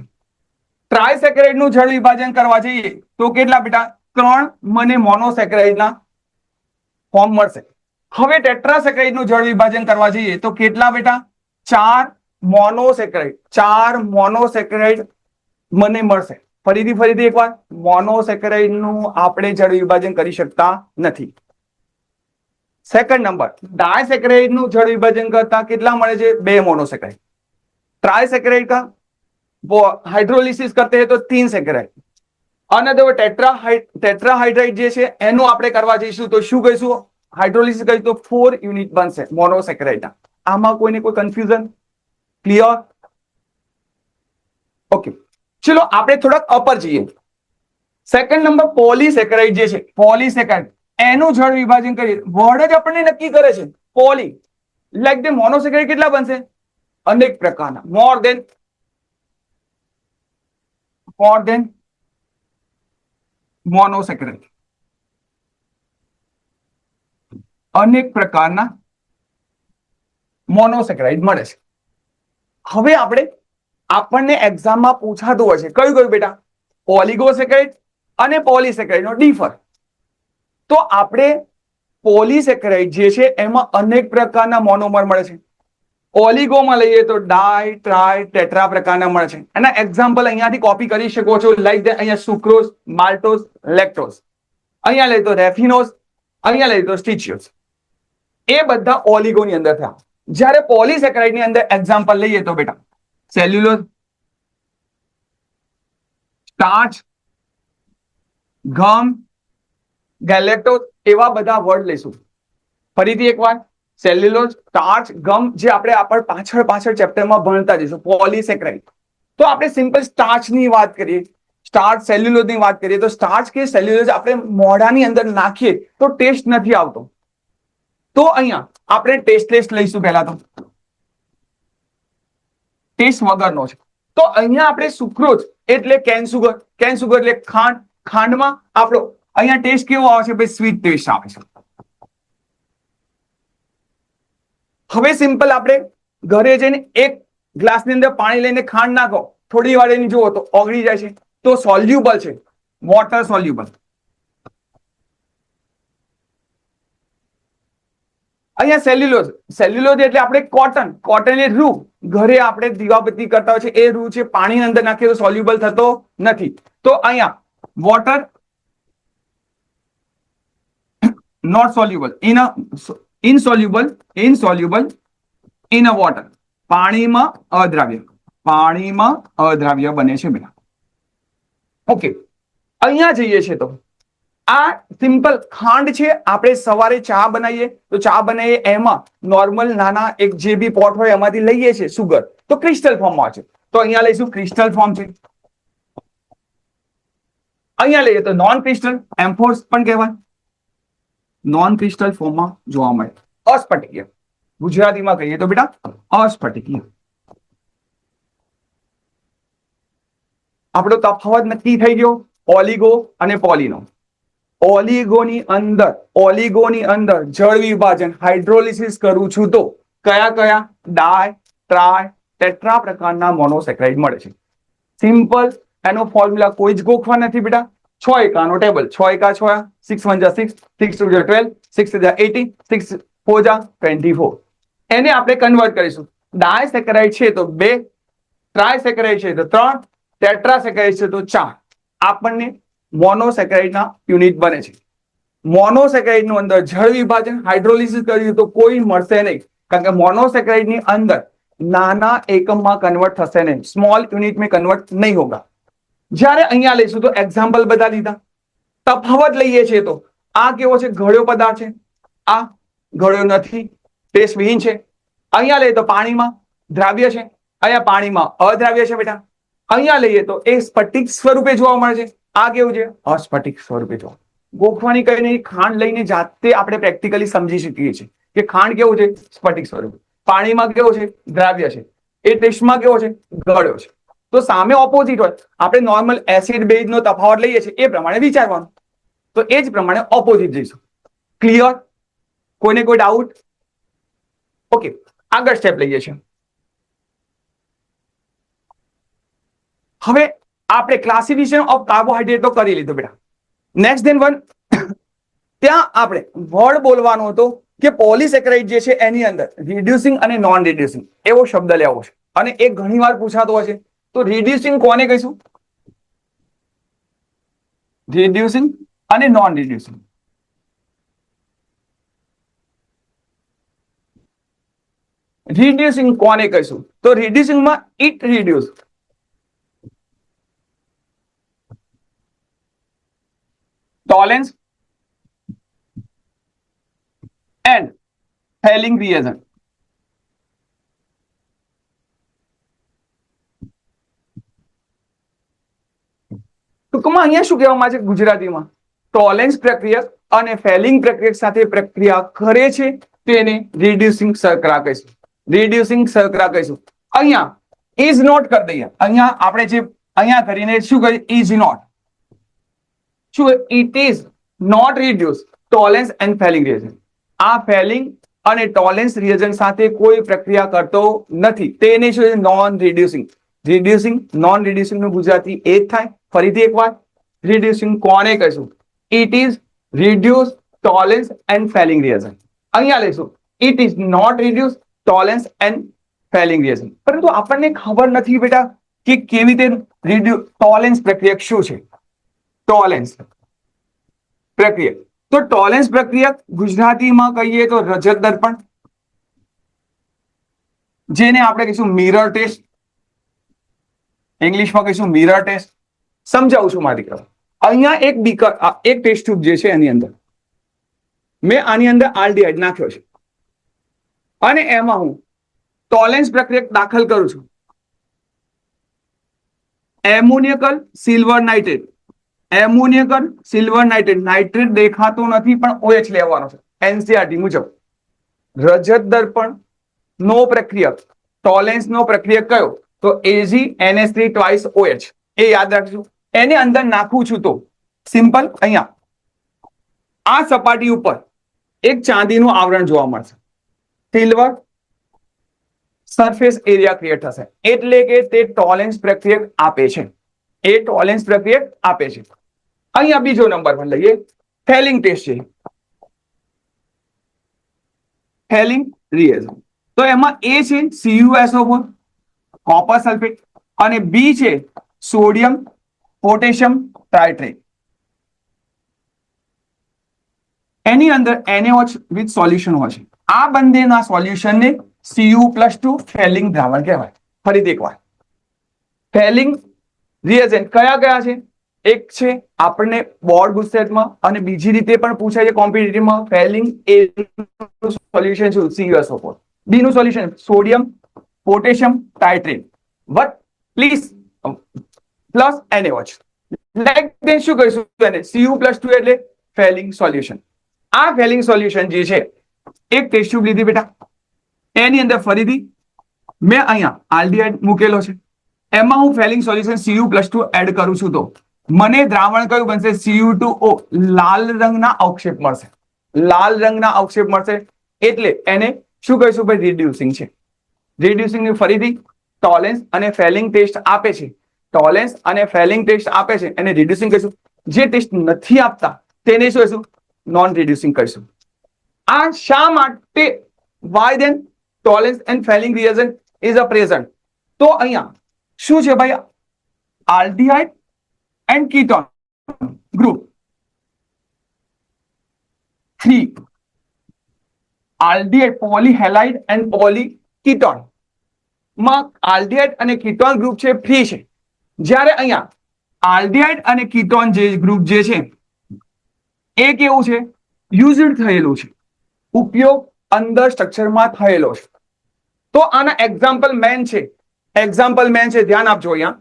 ટ્રાયસેક્રાઇડ નું જળ વિભાજન કરવા જઈએ તો કેટલા બેટા 3 મને મોનોસેક્રાઇડ ના ફોર્મ મળશે. હવે ટેટ્રાસેક્રાઇડ નું જળ વિભાજન કરવા જઈએ તો કેટલા બેટા 4 મોનોસેક્રાઇડ મને મળશે. ફરીથી એકવાર મોનોસેક્રાઇડ નું આપણે જળ વિભાજન કરી શકતા નથી. સેકન્ડ નંબર ડાયસેક્રાઇડ નું જળ વિભાજન કરતા કેટલા મળે છે 2 મોनोसेक्राइड. ट्राइसेक्राइड का वो हाइड्रोलिसिस करते हैं तो 3 सेक्राइड અને જો ટેટ્રાહાઇડ્રાઇડ જે છે એનું આપણે કરવા જઈશું તો શું કહીશું હાઇડ્રોલિસિસ કરીશું તો 4 યુનિટ બનશે મોનોસેક્રાઇડ ના. આમાં કોઈને કોઈ કન્ફ્યુઝન? ક્લિયર? ઓકે ચલો આપણે થોડાક અપર જઈએ. સેકન્ડ નંબર પોલીસેક્રાઇડ જે છે પોલીસેક્રાઇડ એનું જળ વિભાજન કરીએ વર્ડ જ આપણને નક્કી કરે છે પોલી લાઈક ધ મોનોસેક્રાઇડ કેટલા બનશે અનેક પ્રકારના મોર દેન મોનોસેક્રાઇડ અનેક પ્રકારના મોનોસેક્રાઇડ મળે છે. હવે આપણને એક્ઝામમાં પૂછાતું હોય છે કયું બેટા ઓલિગોસેક્રાઇડ અને પોલીસેક્રાઇડ નો ડિફર. તો આપણે પોલીસેક્રાઇડ જે છે એમાં અનેક પ્રકારના મોનોમર મળે છે. ઓલિગોમાં લઈએ તો ડાય ટ્રાય ટેટ્રા પ્રકારના મળે છે. એના એક્ઝામ્પલ અહીંયાથી કોપી કરી શકો છો લાઈક અહીંયા સુક્રોઝ માલ્ટોઝ લેક્ટોઝ અહીંયા લઈએ તો રેફિનોઝ અહીંયા લઈએ તો સ્ટીચિયોઝ. એ બધા ઓલિગોની અંદર થયા. જ્યારે પોલીસેક્રાઇડ ની અંદર એક્ઝામ્પલ લઈએ તો બેટા સેલ્યુલોઝ સ્ટાર્ચ ગમ ગેલેક્ટોઝ એવા બધા વર્ડ લઈશું. ફરીથી એકવાર સેલ્યુલોઝ સ્ટાર્ચ ગમ જે આપણે પાછળ ચેપ્ટરમાં ભણતા જઈશું પોલીસેક્રાઇડ. તો આપણે સિમ્પલ સ્ટાર્ચ ની વાત કરીએ સ્ટાર્ચ સેલ્યુલોઝ ની વાત કરીએ તો સ્ટાર્ચ કે સેલ્યુલોઝ આપણે મોઢાની અંદર નાખીએ તો ટેસ્ટ નથી આવતો. તો અહીંયા આપણે ટેસ્ટલેસ લઈશું પહેલા તો ટેસ્ટ વગરનો છે. તો અહીંયા આપણે સુક્રોઝ એટલે કેન સુગર એટલે ખાંડમાં આપણો અહીંયા ટેસ્ટ કેવો આવે છે ભાઈ સ્વીટ ટેસ્ટ આવે છે. હવે સિમ્પલ આપણે ઘરે જઈને એક ગ્લાસની અંદર પાણી લઈને ખાંડ નાખો થોડી વાર એની જુઓ તો ઓગળી જાય છે. તો સોલ્યુબલ છે વોટર સોલ્યુબલ. અહીંયા સેલ્યુલોઝ એટલે આપણે કોટન એ રૂ ઘરે આપણે દીવાબત્તી કરતા હોય છે એ રૂ છે પાણીની અંદર નાખીએ તો સોલ્યુબલ થતો નથી. તો અહીંયા water not soluble insoluble in a water પાણીમાં અદ્રાવ્ય બને છે બેટા. ઓકે અહીંયા જઈએ છે તો આ સિમ્પલ ખાંડ છે. આપણે સવારે ચા બનાવીએ એમાં નોર્મલ નાના એક જે બી પોટ હોય એમાંથી લઈએ છીએ સુગર તો ક્રિસ્ટલ ફોર્મમાં છે. તો અહીંયા લઈશું ક્રિસ્ટલ ફોર્મ છે. અહીંયા લઈએ તો નોન ક્રિસ્ટલ એમ્ફોર્સ પણ કહેવાય નોન ક્રિસ્ટલ ફોર્મમાં જોવા મળે. અસ્ફટિકીય ગુજરાતીમાં કહીએ તો બેટા અસ્ફટિકીય. આપણો તફાવત નક્કી થઈ ગયો ઓલિગો અને પોલીનો. ઓલિગોની અંદર જળ વિભાજન હાઇડ્રોલિસિસ કરું છું તો કયા ડાય ટ્રાય ટેટ્રા પ્રકારના મોનોસેક્રાઇડ મળે છે. સિમ્પલ એનો ફોર્મ્યુલા કોઈ જ ગોખવા નથી બેટા. 6 એકાનો ટેબલ 6 એકા 6 6 1 6 6 2 12 6 3 18 6 4 24 એને આપણે કન્વર્ટ કરીશું. ડાયસેકેરાઇડ છે તો 2, ટ્રાયસેકેરાઇડ છે તો 3, ટેટ્રાસેકેરાઇડ છે તો 4. આપણને મોનોસેકેરાઇડના યુનિટ બને છે. મોનોસેકેરાઇડનું અંદર જળ વિભાજન હાઇડ્રોલિસિસ કર્યું તો કોઈ મળશે નહીં, કારણ કે મોનોસેકેરાઇડની અંદર નાના એકમમાં કન્વર્ટ થશે નહીં, સ્મોલ યુનિટ में કન્વર્ટ નહીં હોગા. જ્યારે અહીંયા લઈશું તો એક્ઝામ્પલ બધા લીધા. તફાવત લઈએ છીએ તો આ કેવો છે, ઘડ્યો પદાર્થ છે, આ ઘડ્યો નથી, ટેસ્ટ વિહીન છે. અહીંયા લઈએ તો પાણીમાં દ્રાવ્ય છે, અહીંયા પાણીમાં અદ્રાવ્ય છે બેટા. અહીંયા લઈએ તો એ સ્ફટિક સ્વરૂપે જોવા મળે છે, આ કેવું છે, અસ્ફટિક સ્વરૂપે જોવા. ગોખવાની કઈ નહીં, ખાંડ લઈને જાતે આપણે પ્રેક્ટિકલી સમજી શકીએ છીએ કે ખાંડ કેવું છે, સ્ફટિક સ્વરૂપે. પાણીમાં કેવો છે, દ્રાવ્ય છે. એ ટેસ્ટમાં કેવો છે, ગળ્યો છે. તો સામે ઓપોઝિટ હોય, આપણે નોર્મલ એસિડ બેઝ નો તફાવત લઈએ છીએ એ પ્રમાણે વિચારવાનું, તો એ જ પ્રમાણે ઓપોઝિટ જઈશું. ક્લિયર? કોઈને કોઈ ડાઉટ? ઓકે, આગળ સ્ટેપ લઈએ છીએ. હવે આપણે ક્લાસિફિકેશન ઓફ કાર્બોહાઈડ્રેટ તો કરી લીધું બેટા. નેક્સ્ટ ધેન વન, ત્યાં આપણે વર્ડ બોલવાનો હતો કે પોલીસેકેરાઇડ જે છે એની અંદર રિડ્યુસિંગ અને નોન રિડ્યુસિંગ એવો શબ્દ લેવો છે, અને એ ઘણી વાર પૂછાતો હોય છે. તો રિડ્યુસિંગ કોને કહીશું? રિડ્યુસિંગ અને નોન રિડ્યુસિંગ. રિડ્યુસિંગ કોને કહીશું? તો રિડ્યુસિંગમાં it reduce, Tollens and Fehling reagent. ટૂંકમાં અહીંયા શું કહેવામાં છે ગુજરાતીમાં? ટોલેન્સ પ્રક્રિયક અને ફેલિંગ પ્રક્રિયક સાથે પ્રક્રિયા કરે છે તેને રિડ્યુસિંગ શર્કરા કહીશું. રિડ્યુસિંગ શર્કરા કહીશું. અહીંયા ઇઝ નોટ કરી દઈએ. અહીંયા આપણે જે અહીંયા કરીને શું કરીએ, ઇઝ નોટ, શું it is not reduce Tollens and Fehling reagent. આ ફેલિંગ અને ટોલેન્સ રિએજન્ટ સાથે કોઈ પ્રક્રિયા કરતો નથી, તેને શું non reducing. Reducing non reducing નું ગુજરાતી એ જ થાય. ફરીથી એકવાર, રિડ્યુસિંગ કોને કહીશું? It is reduce Tollens and Fehling reagent. અહીંયા લઈશું it is not reduce Tollens and Fehling reagent. પરંતુ આપણને ખબર નથી બેટા કે કેવી રીતે ટોલેન્સ પ્રક્રિયક શું છે. ટોલેન્સ પ્રક્રિયક, તો ટોલેન્સ પ્રક્રિયક ગુજરાતીમાં કહીએ તો રજત દર્પણ, જેને આપણે કહીશું મિરર ટેસ્ટ, ઇંગ્લિશમાં કહીશું મિરર ટેસ્ટ. સમજાવું છું મારી દીકરા. અહીંયા એક બીકર, એક ટેસ્ટ ટ્યુબ જે છે એની અંદર મેં આની અંદર આલ્ડીહાઇડ નાખ્યો છે, અને એમાં હું ટોલેન્સ પ્રક્રિયક દાખલ કરું છું. એમોનિયકલ silver nitrate, એમોનિયકલ silver nitrate, nitrate દેખાતો નથી પણ OH લેવાનો છે. એનસીઆરટી મુજબ રજત દર્પણ નો પ્રક્રિયક, ટોલેન્સ નો પ્રક્રિયક કયો? તો AgNH3 ટ્વાઇસ OH. એ યાદ રાખજો. એને અંદર નાખું છું તો સિમ્પલ, અહીંયા આ સપાટી ઉપર એક ચાંદીનું આવરણ જોવા મળશે, સિલ્વર સરફેસ એરિયા ક્રિએટ થશે, એટલે કે તે ટોલેન્સ પ્રક્રિયક આપે છે. એ ટોલેન્સ પ્રક્રિયક આપે છે. અહીંયા બીજો નંબર પર લઈએ, ફેલિંગ ટેસ્ટ છે, ફેલિંગ રિએજન્ટ. તો એમાં એ છે CuSO4 કોપર સલ્ફેટ, અને બી છે સોડિયમ પોટેશિયમ ટ્રાઇટ્રેટ. એની અંદર NaOH વિથ સોલ્યુશન હોય છે. આ બંનેના સોલ્યુશનને Cu+2 ફેલિંગ દ્રાવણ કહેવાય. ફરીથી એકવાર, ફેલિંગ રિએજન્ટ કયા કયા છે? એક છે આપણને બોર્ડ ગુસ્સેટમાં અને બીજી રીતે પણ પૂછાય છે કોમ્પિટિટિવમાં, ફેલિંગ એ સોલ્યુશન છે CuSO4, બી નું સોલ્યુશન સોડિયમ પોટેશિયમ ટાઇટ્રેટ, વટ પ્લીઝ પ્લસ NaOH. લાઈક તે શું કહીશું એને? Cu+2 એટલે ફેલિંગ સોલ્યુશન. આ ફેલિંગ સોલ્યુશન જે છે, એક ટેસ્ટ ટ્યુબ લીધી બેટા, એની અંદર ફરીથી મેં અહીંયા આલ્ડીહાઇડ મૂકેલો છે, એમાં હું ફેલિંગ સોલ્યુશન Cu+2 એડ કરું છું તો મને દ્રાવણ કયું બનશે? Cu2O, લાલ રંગના અવક્ષેપ મળશે. લાલ રંગના અવક્ષેપ મળશે એટલે એને શું કહીશું ભાઈ? રિડ્યુસિંગ છે. રિડ્યુસિંગ ની ફરીથી ટોલેન્સ અને ફેલિંગ ટેસ્ટ આપે છે, ટોલેન્સ અને ફેલિંગ ટેસ્ટ આપે છે એને રિડ્યુસિંગ કહીશું. જે ટેસ્ટ નથી આપતા તેને શું કહીશું? નોન રિડ્યુસિંગ કહીશું. આ શા માટે why then Tollens and Fehling reagent is a present? તો અહીંયા શું છે ભાઈ? Aldehyde and ketone group 3, aldehyde polyhalide and polyketone માં આલ્ડીહાઇડ અને કીટોન ગ્રુપ છે ફ્રી છે, જ્યારે અહીંયા આલ્ડીહાઇડ અને કીટોન જે ગ્રુપ જે છે એ કેવું છે? યુઝડ થયેલું છે, ઉપયોગ અંદર સ્ટ્રક્ચરમાં થયેલો છે. તો આના એક્ઝામ્પલ મેન છે, ધ્યાન આપજો અહીંયા.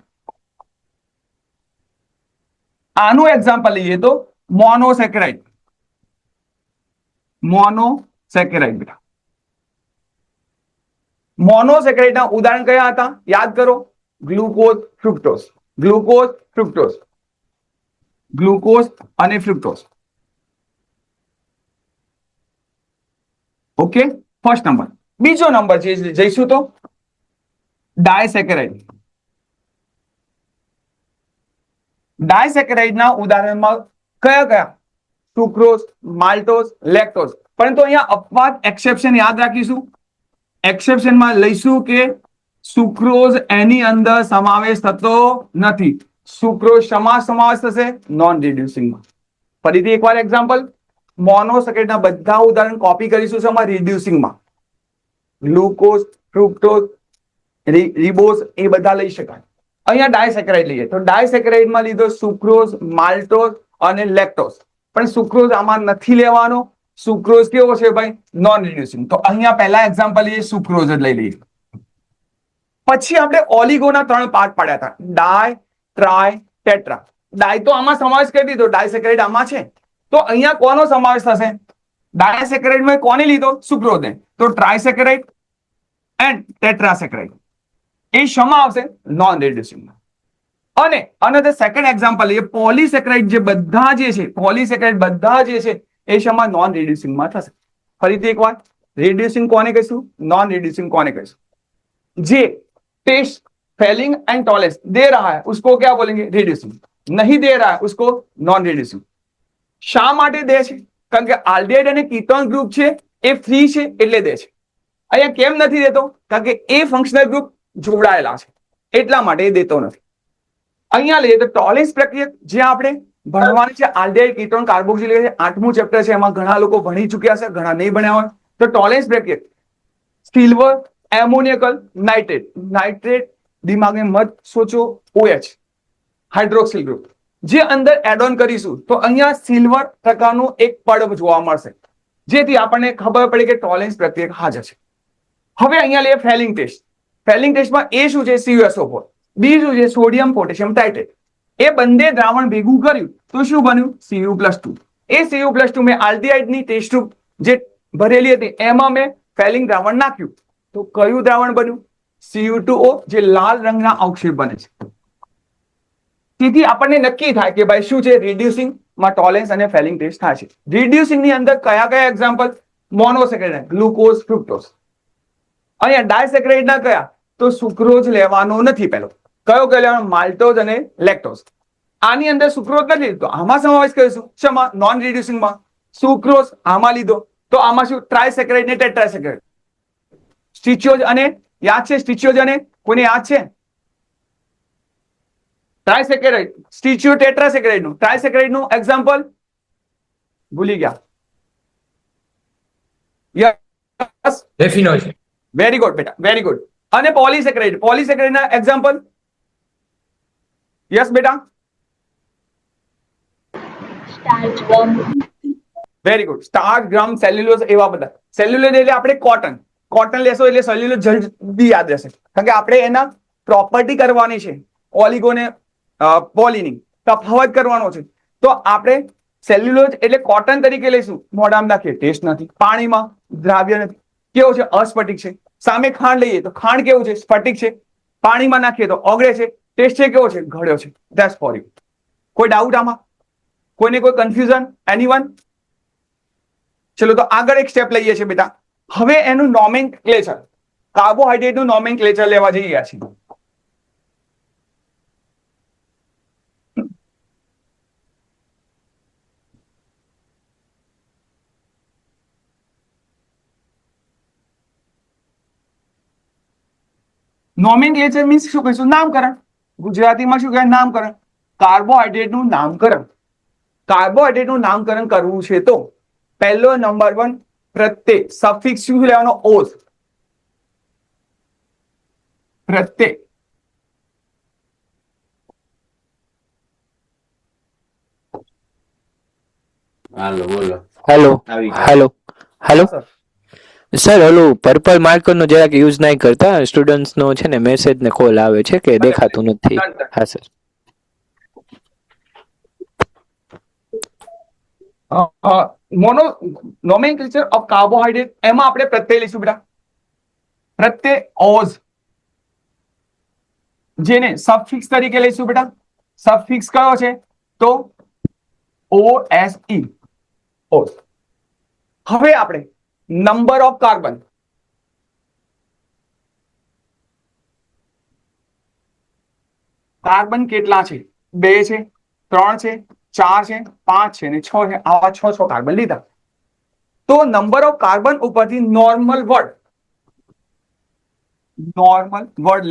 આનું એક્ઝામ્પલ લઈએ તો મોનોસેકેરાઇડ. બેટા મોનોસેકેરાઇડ ના ઉદાહરણ કયા હતા? યાદ કરો. ગ્લુકોઝ અને ફ્રુક્ટોઝ. Okay, first number. બીજો નંબર જઈશું તો ડાયસેકેરાઇડ. ડાયસેકેરાઇડ ના ઉદાહરણમાં કયા? Sucrose, maltose, lactose. પરંતુ અહીંયા અપવાદ એક્સેપ્શન યાદ રાખીશું. એક્સેપ્શનમાં લઈશું કે સુક્રોઝ એની અંદર સમાવેશ થતો નથી. સુક્રોઝ શેમાં સમાવેશ થશે? નોન રિડ્યુસિંગમાં. ફરીથી એકવાર એક્ઝામ્પલ, મોનોસેકેરાઇડના બધા ઉદાહરણ કોપી કરીશું શેમાં? રિડ્યુસિંગમાં. ગ્લુકોઝ, ફ્રુક્ટોઝ, રિબોઝ એ બધા લઈ શકાય. અહીંયા ડાયસેકેરાઇડ લઈએ તો ડાયસેકેરાઇડમાં લીધો સુક્રોઝ, માલ્ટોઝ અને લેક્ટોઝ. પણ સુક્રોઝ આમાં નથી લેવાનો. સુક્રોઝ કેવો છે ભાઈ? Non reducing. તો અહીંયા પહેલા એક્ઝામ્પલ લઈએ, સુક્રોઝ જ લઈ લઈએ. પછી આપણે ઓલિગોના 3 પાર્ટ પાડ્યા હતા, ડાય, ટ્રાય, ટેટ્રા. ડાય તો આમાં સમાવેશ કરી દીધો, ડાયસેકેરાઇડ આમાં છે. તો અહીંયા કોનો સમાવેશ થશે? ડાયસેકેરાઇડમાં કોને લીધો? સુક્રોઝને. તો ટ્રાયસેકેરાઇડ એન્ડ ટેટ્રાસેકેરાઇડ એ શેમાં આવશે? નોન રિડ્યુસિંગમાં. અને અનધર સેકન્ડ એક્ઝામ્પલ લઈએ, પોલીસેકેરાઇડ જે બધા જે છે એ શેમાં? નોન રિડ્યુસિંગમાં થશે. ફરીથી એકવાર, રિડ્યુસિંગ કોને કહીશું? નોન રિડ્યુસિંગ કોને કહીશું? જે टेस्ट फेलिंग एंड टॉलेंस दे रहा है उसको क्या बोलेंगे? रिड्यूसिंग. नहीं दे रहा है उसको नॉन रिड्यूसिंग. શા માટે દે છે? કારણ કે આલ્ડીહાઇડ અને કીટોન ગ્રુપ છે એ ફ્રી છે એટલે દે છે. અહીંયા કેમ નથી દેતો? કારણ કે એ ફંક્શનલ ગ્રુપ જોડાયેલા છે એટલા માટે એ દેતો નથી. અહીંયા લઈએ તો ટોલેન્સ પ્રક્રિયા જે આપણે ભણવાની છે, આલ્ડીહાઇડ, કીટોન, કાર્બોક્સિલિક એસિડ 8મું ચેપ્ટર છે, એમાં ઘણા લોકો ભણી ચૂક્યા છે, ઘણા નહીં ભણ્યા હોય. તો ટોલેન્સ પ્રક્રિયા સિલ્વર, એમોનિયકલ નાઇટ્રેટ, દિમાગે મત સોચો, OH હાઇડ્રોક્સિલ ગ્રુપ જે અંદર એડ ઓન કરીશું તો અહીંયા સિલ્વર પ્રકારનું એક પડ જોવા મળશે, જેથી આપણને ખબર પડે કે ટોલેન્સ પ્રત્યેક હાજર છે. હવે અહીંયા લઈએ ફેલિંગ ટેસ્ટ. ફેલિંગ ટેસ્ટમાં એ શું છે? CuSO4. બી શું છે? Sodium potassium ટાઇટ્રેટ. એ બંને દ્રાવણ ભેગું કર્યું તો શું બન્યું? Cu+2. એ Cu+2 મેં આલ્ડીહાઇડની ટેસ્ટ ટ્યુબ જે ભરેલી હતી એમાં મેં ફેલિંગ દ્રાવણ નાખ્યું તો કયું દ્રાવણ બન્યું? Cu2O જે લાલ રંગના અવક્ષેપ બને છે. તેથી આપણને નક્કી થાય કે ભાઈ શું છે? રિડ્યુસિંગ માં ટોલેન્સ અને ફેલિંગ ટેસ્ટ થાય છે. રિડ્યુસિંગ ની અંદર કયા એક્ઝામ્પલ? Monosaccharide, glucose, fructose. અહીંયા ડાયસેકેરાઇડ ના કયા? તો સુક્રોઝ લેવાનો નથી. પહેલો કયો લેવાનો? માલ્ટોઝ અને લેક્ટોઝ. આની અંદર સુક્રોઝ નથી લીધો, આમાં સમાવેશ કરીશું શેમાં? નોન રિડ્યુસિંગમાં. સુક્રોઝ આમાં લીધો તો આમાં શું? ટ્રાયસેકેરાઇડ ને ટેટ્રાસેકેરાઇડ. સ્ટિચિયોઝ અને યાદ છે? સ્ટિચિયોઝ અને કોને યાદ છે? ટ્રાયસેકેરાઇડ, સ્ટિચિયો, ટેટ્રાસેકેરાઇડ નું. ટ્રાયસેકેરાઇડ નું એક્ઝામ્પલ ભૂલી ગયા. Yes, raffinose. વેરી ગુડ બેટા, વેરી ગુડ. અને પોલીસેકેરાઇડ ના એક્ઝામ્પલ? યસ બેટા, starch, gum. Very good. Starch, gram, cellulose એવા બધા. સેલ્યુલોઝ એટલે આપણે કોટન લેશો એટલે સેલ્યુલોઝ જલ્દી યાદ રહેશે, કારણ કે આપણે એના પ્રોપર્ટી કરવાની છે. ઓલિગોને પોલિની તફાવત કરવાનો છે. તો આપણે સેલ્યુલોઝ એટલે કોટન તરીકે લઈશું. મોઢામાં નાખીએ ટેસ્ટ નથી, પાણીમાં દ્રાવ્ય નથી, કેવું છે? અસ્ફટિક છે. સામે ખાંડ લઈએ તો ખાંડ કેવું છે? સ્ફટિક છે. પાણીમાં નાખીએ તો ઓગળે છે. ટેસ્ટ છે કેવો છે? ઘડ્યો છે. That's for you. કોઈ ડાઉટ આમાં? કોઈને કોઈ કન્ફ્યુઝન? એનીવન? ચલો તો આગળ એક સ્ટેપ લઈએ છીએ બેટા. હવે એનું નોમેનક્લેચર, કાર્બોહાઈડ્રેટનું નોમેનક્લેચર લેવા જઈ રહ્યા છીએ. નોમેનક્લેચર મીન્સ શું કહીશું? નામકરણ. ગુજરાતીમાં શું કહેવાય? નામકરણ. કાર્બોહાઈડ્રેટનું નામકરણ. કાર્બોહાઈડ્રેટનું નામકરણ કરવું છે તો પહેલો નંબર 1 પ્રત્યય સફિક્સ શું લેવાનો? ઓસ. પ્રત્યય હાલો બોલો. હેલો આવી ગયા. હેલો હેલો સર સર, ઓલું પર્પલ માર્કર નો જરાક યુઝ નહીં કરતા. સ્ટુડન્ટ્સ નો છે ને મેસેજ ને કોલ આવે છે કે દેખાતું નથી. Done, done. હા sir. Mono nomenclature of carbohydrate એમાં આપણે પ્રત્યય લઈશું બેટા. પ્રત્યય ઓઝ જેને સફિક્સ તરીકે લઈશું બેટા. સફિક્સ કયો છે? તો OSE ઓઝ. હવે આપણે નંબર ઓફ કાર્બન કાર્બન કેટલા છે? 2 છે, 3 છે, 4 છે, 5 છે ને 6 છે. આવા 6 કાર્બન લીધા. તો નંબર ઓફ કાર્બન ઉપરથી નોર્મલ વર્ડ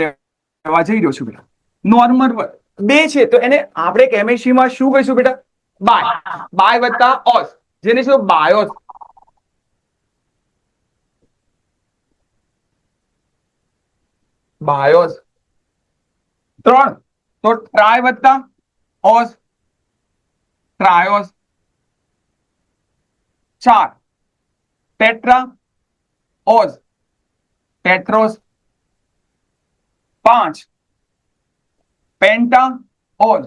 લેવા જઈ રહ્યો છું બેટા. નોર્મલ વર્ડ 2 છે તો એને આપણે કેમિસ્ટ્રીમાં શું કહીશું બેટા? બાય વત્તા ઓસ, જેને શું? બાયોસ. બાયોસ. 3 તો ટ્રાય વત્તા ઓસ, ટ્રાયોસ. 4 ટેટ્રા ઓસ, ટેટ્રોસ. 5 પેન્ટા ઓસ,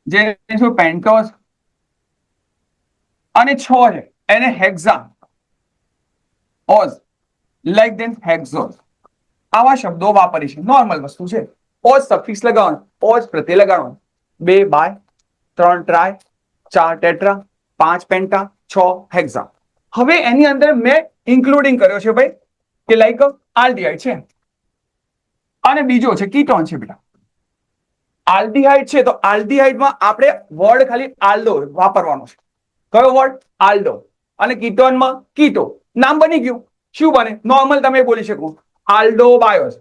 જેને શું? પેન્ટોસ. અને 6 છે એને હેક્ઝા ઓસ, લાઈક ધેન હેક્ઝોસ. આવા શબ્દો વાપરી છે. નોર્મલ વસ્તુ છે. ઓઝ સફિક્સ લગાવવાનું, ઓઝ પ્રત્યય લગાવવાનું. 2 બાય, 3 ટ્રાય, 4 ટેટ્રા, 5 પેન્ટા, 6 હેક્ઝા. હવે એની અંદર મેં ઇન્ક્લુડિંગ કર્યો છે ભાઈ કે લાઈક આલ્ડીહાઇડ છે અને બીજો છે કીટોન છે બેટા. આલ્ડીહાઇડ છે તો આલ્ડીહાઇડમાં આપણે વર્ડ ખાલી આલ્ડો વાપરવાનો છે. કયો વર્ડ? આલ્ડો. અને કીટોનમાં કીટો. નામ બની ગયું. શું બને? નોર્મલ તમે બોલી શકો આલ્ડો બાયોસ.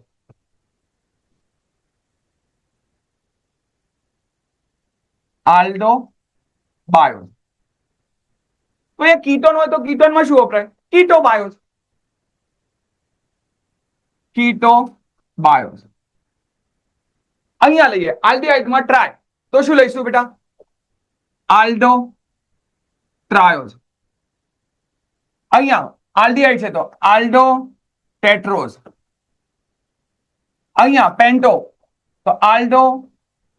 આલ્ડો બાયોસ. તો એ કીટોન હોય તો કીટોનમાં શું વપરાય? કીટો બાયોસ. કીટો બાયોસ. અહીંયા લઈએ આલ્ડીહાઇડમાં ટ્રાય તો શું લઈશું બેટા? આલ્ડો ટ્રાયોસ. અહીંયા આલ્ડીહાઇડ છે તો આલ્ડો ટેટ્રોસ. અહીંયા પેન્ટો તો આલ્ડો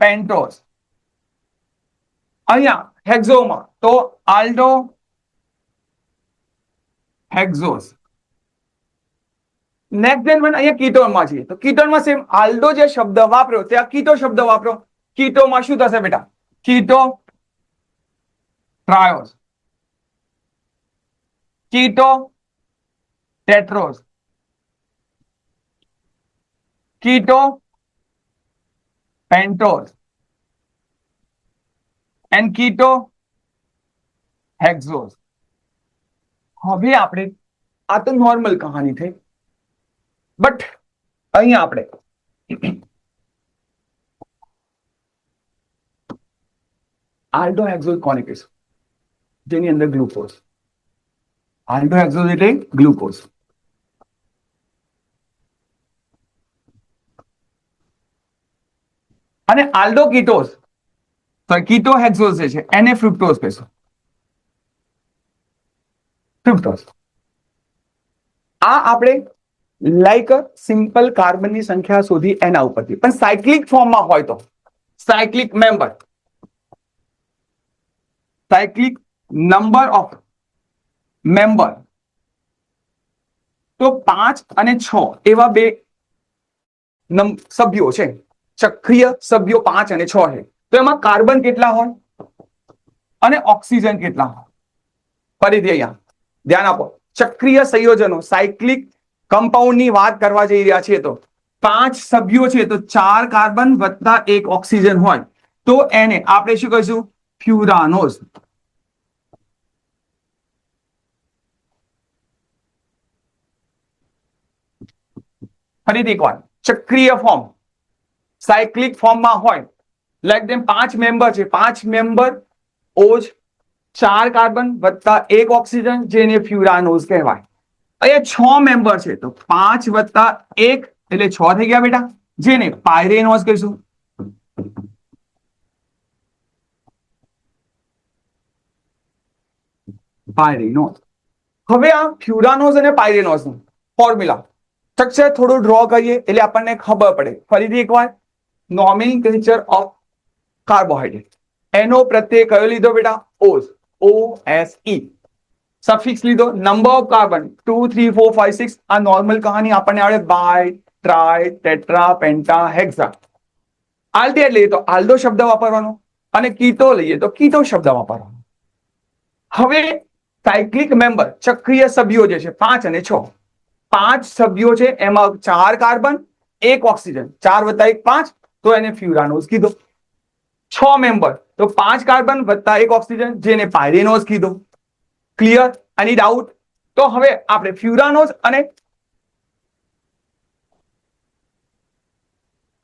પેન્ટોસ. અહીંયા હેક્ઝોમાં તો આલ્ડો હેક્ઝોસ. નેક્સ્ટ દેન અહીંયા કીટોનમાં છીએ તો કીટોનમાં સેમ આલ્ડો જે શબ્દ વાપર્યો ત્યાં કીટો શબ્દ વાપરો. કીટોમાં શું થશે બેટા? કીટો ટ્રાયોસ, કીટો ટેટ્રોસ, કીટો પેન્ટોસ એન્ડ કીટો હેક્ઝોસ. હવે આપણે આ તો નોર્મલ કહાની થઈ, બટ અહીંયા આપણે આલ્ડોહેક્ઝોઝ કોને કહીશું? જેની અંદર ગ્લુકોઝ. આલ્ડોહેક્ઝોઝ એટલે ગ્લુકોઝ. અને આલ્ડો કીટોઝ તો કીટોહેક્ઝોઝ જે છે એને ફ્રુક્ટોઝ કહીશું. ફ્રુક્ટોઝ. આ આપણે લાઈક સિમ્પલ કાર્બનની સંખ્યા શોધી એના ઉપરથી. પણ સાયક્લિક ફોર્મમાં હોય તો cyclic member, cyclic number of member તો 5 અને 6 એવા બે સભ્યો છે. ચક્રીય સભ્યો 5 અને 6 છે. તો એમાં કાર્બન કેટલા હોય અને ઓક્સિજન કેટલા હોય? ફરીથી અહીંયા ધ્યાન આપો. ચક્રીય સંયોજનો સાયક્લિક કમ્પાઉન્ડની વાત કરવા જઈ રહ્યા છીએ તો 5 સભ્યો છે તો 4 કાર્બન વત્તા 1 ઓક્સિજન હોય તો એને આપણે શું કહીશું? ફ્યુરાનોઝ. ફરીથી એક વાર, ચક્રીય ફોર્મ સાયક્લિક ફોર્મમાં હોય, લાઈક દેમ 5 મેમ્બર છે, 5 મેમ્બર ઓજ 4 કાર્બન વત્તા 1 ઓક્સિજન, જેને ફ્યુરાનોઝ કહેવાય. અહીંયા 6 મેમ્બર છે તો 5 વત્તા 1 એટલે 6 થઈ ગયા બેટા, જેને પાયરેનોઝ કહીશું. પાયરેનોઝ. હવે આ ફ્યુરાનોઝ અને પાયરેનોઝ નું ફોર્મ્યુલા સ્ટ્રક્ચર થોડું ડ્રો કરીએ એટલે આપણને ખબર પડે. ફરીથી એકવાર, નોમેનક્લેચર ઓફ કાર્બોહાઈડ્રેટ. એનો પ્રત્યય કયો લીધો બેટા? Oz, OSE. સફિક્સ લીધો, નંબર ઓફ કાર્બન 2 3 4 5 6. આ નોર્મલ કહાની આપણને આવડે, by, try, tetra, પેન્ટા, Hexa. Aldehyde લઈએ તો આલ્ડો શબ્દ વાપરવાનો, અને કીટો લઈએ તો કીટો શબ્દ વાપરવાનો. હવે સાયક્લિક મેમ્બર ચક્રીય સભ્યો જે છે 5 અને 6, 5 સભ્યો છે, એમાં 4 કાર્બન 1 ઓક્સિજન, 4 વત્તા 1 5, તો એને ફ્યુરાનોઝ કીધો. 6 મેમ્બર તો 5 કાર્બન વત્તા 1 ઓક્સિજન, જેને પાયરેનોઝ કીધો. ક્લિયર? એની ડાઉટ? તો હવે આપણે ફ્યુરાનોઝ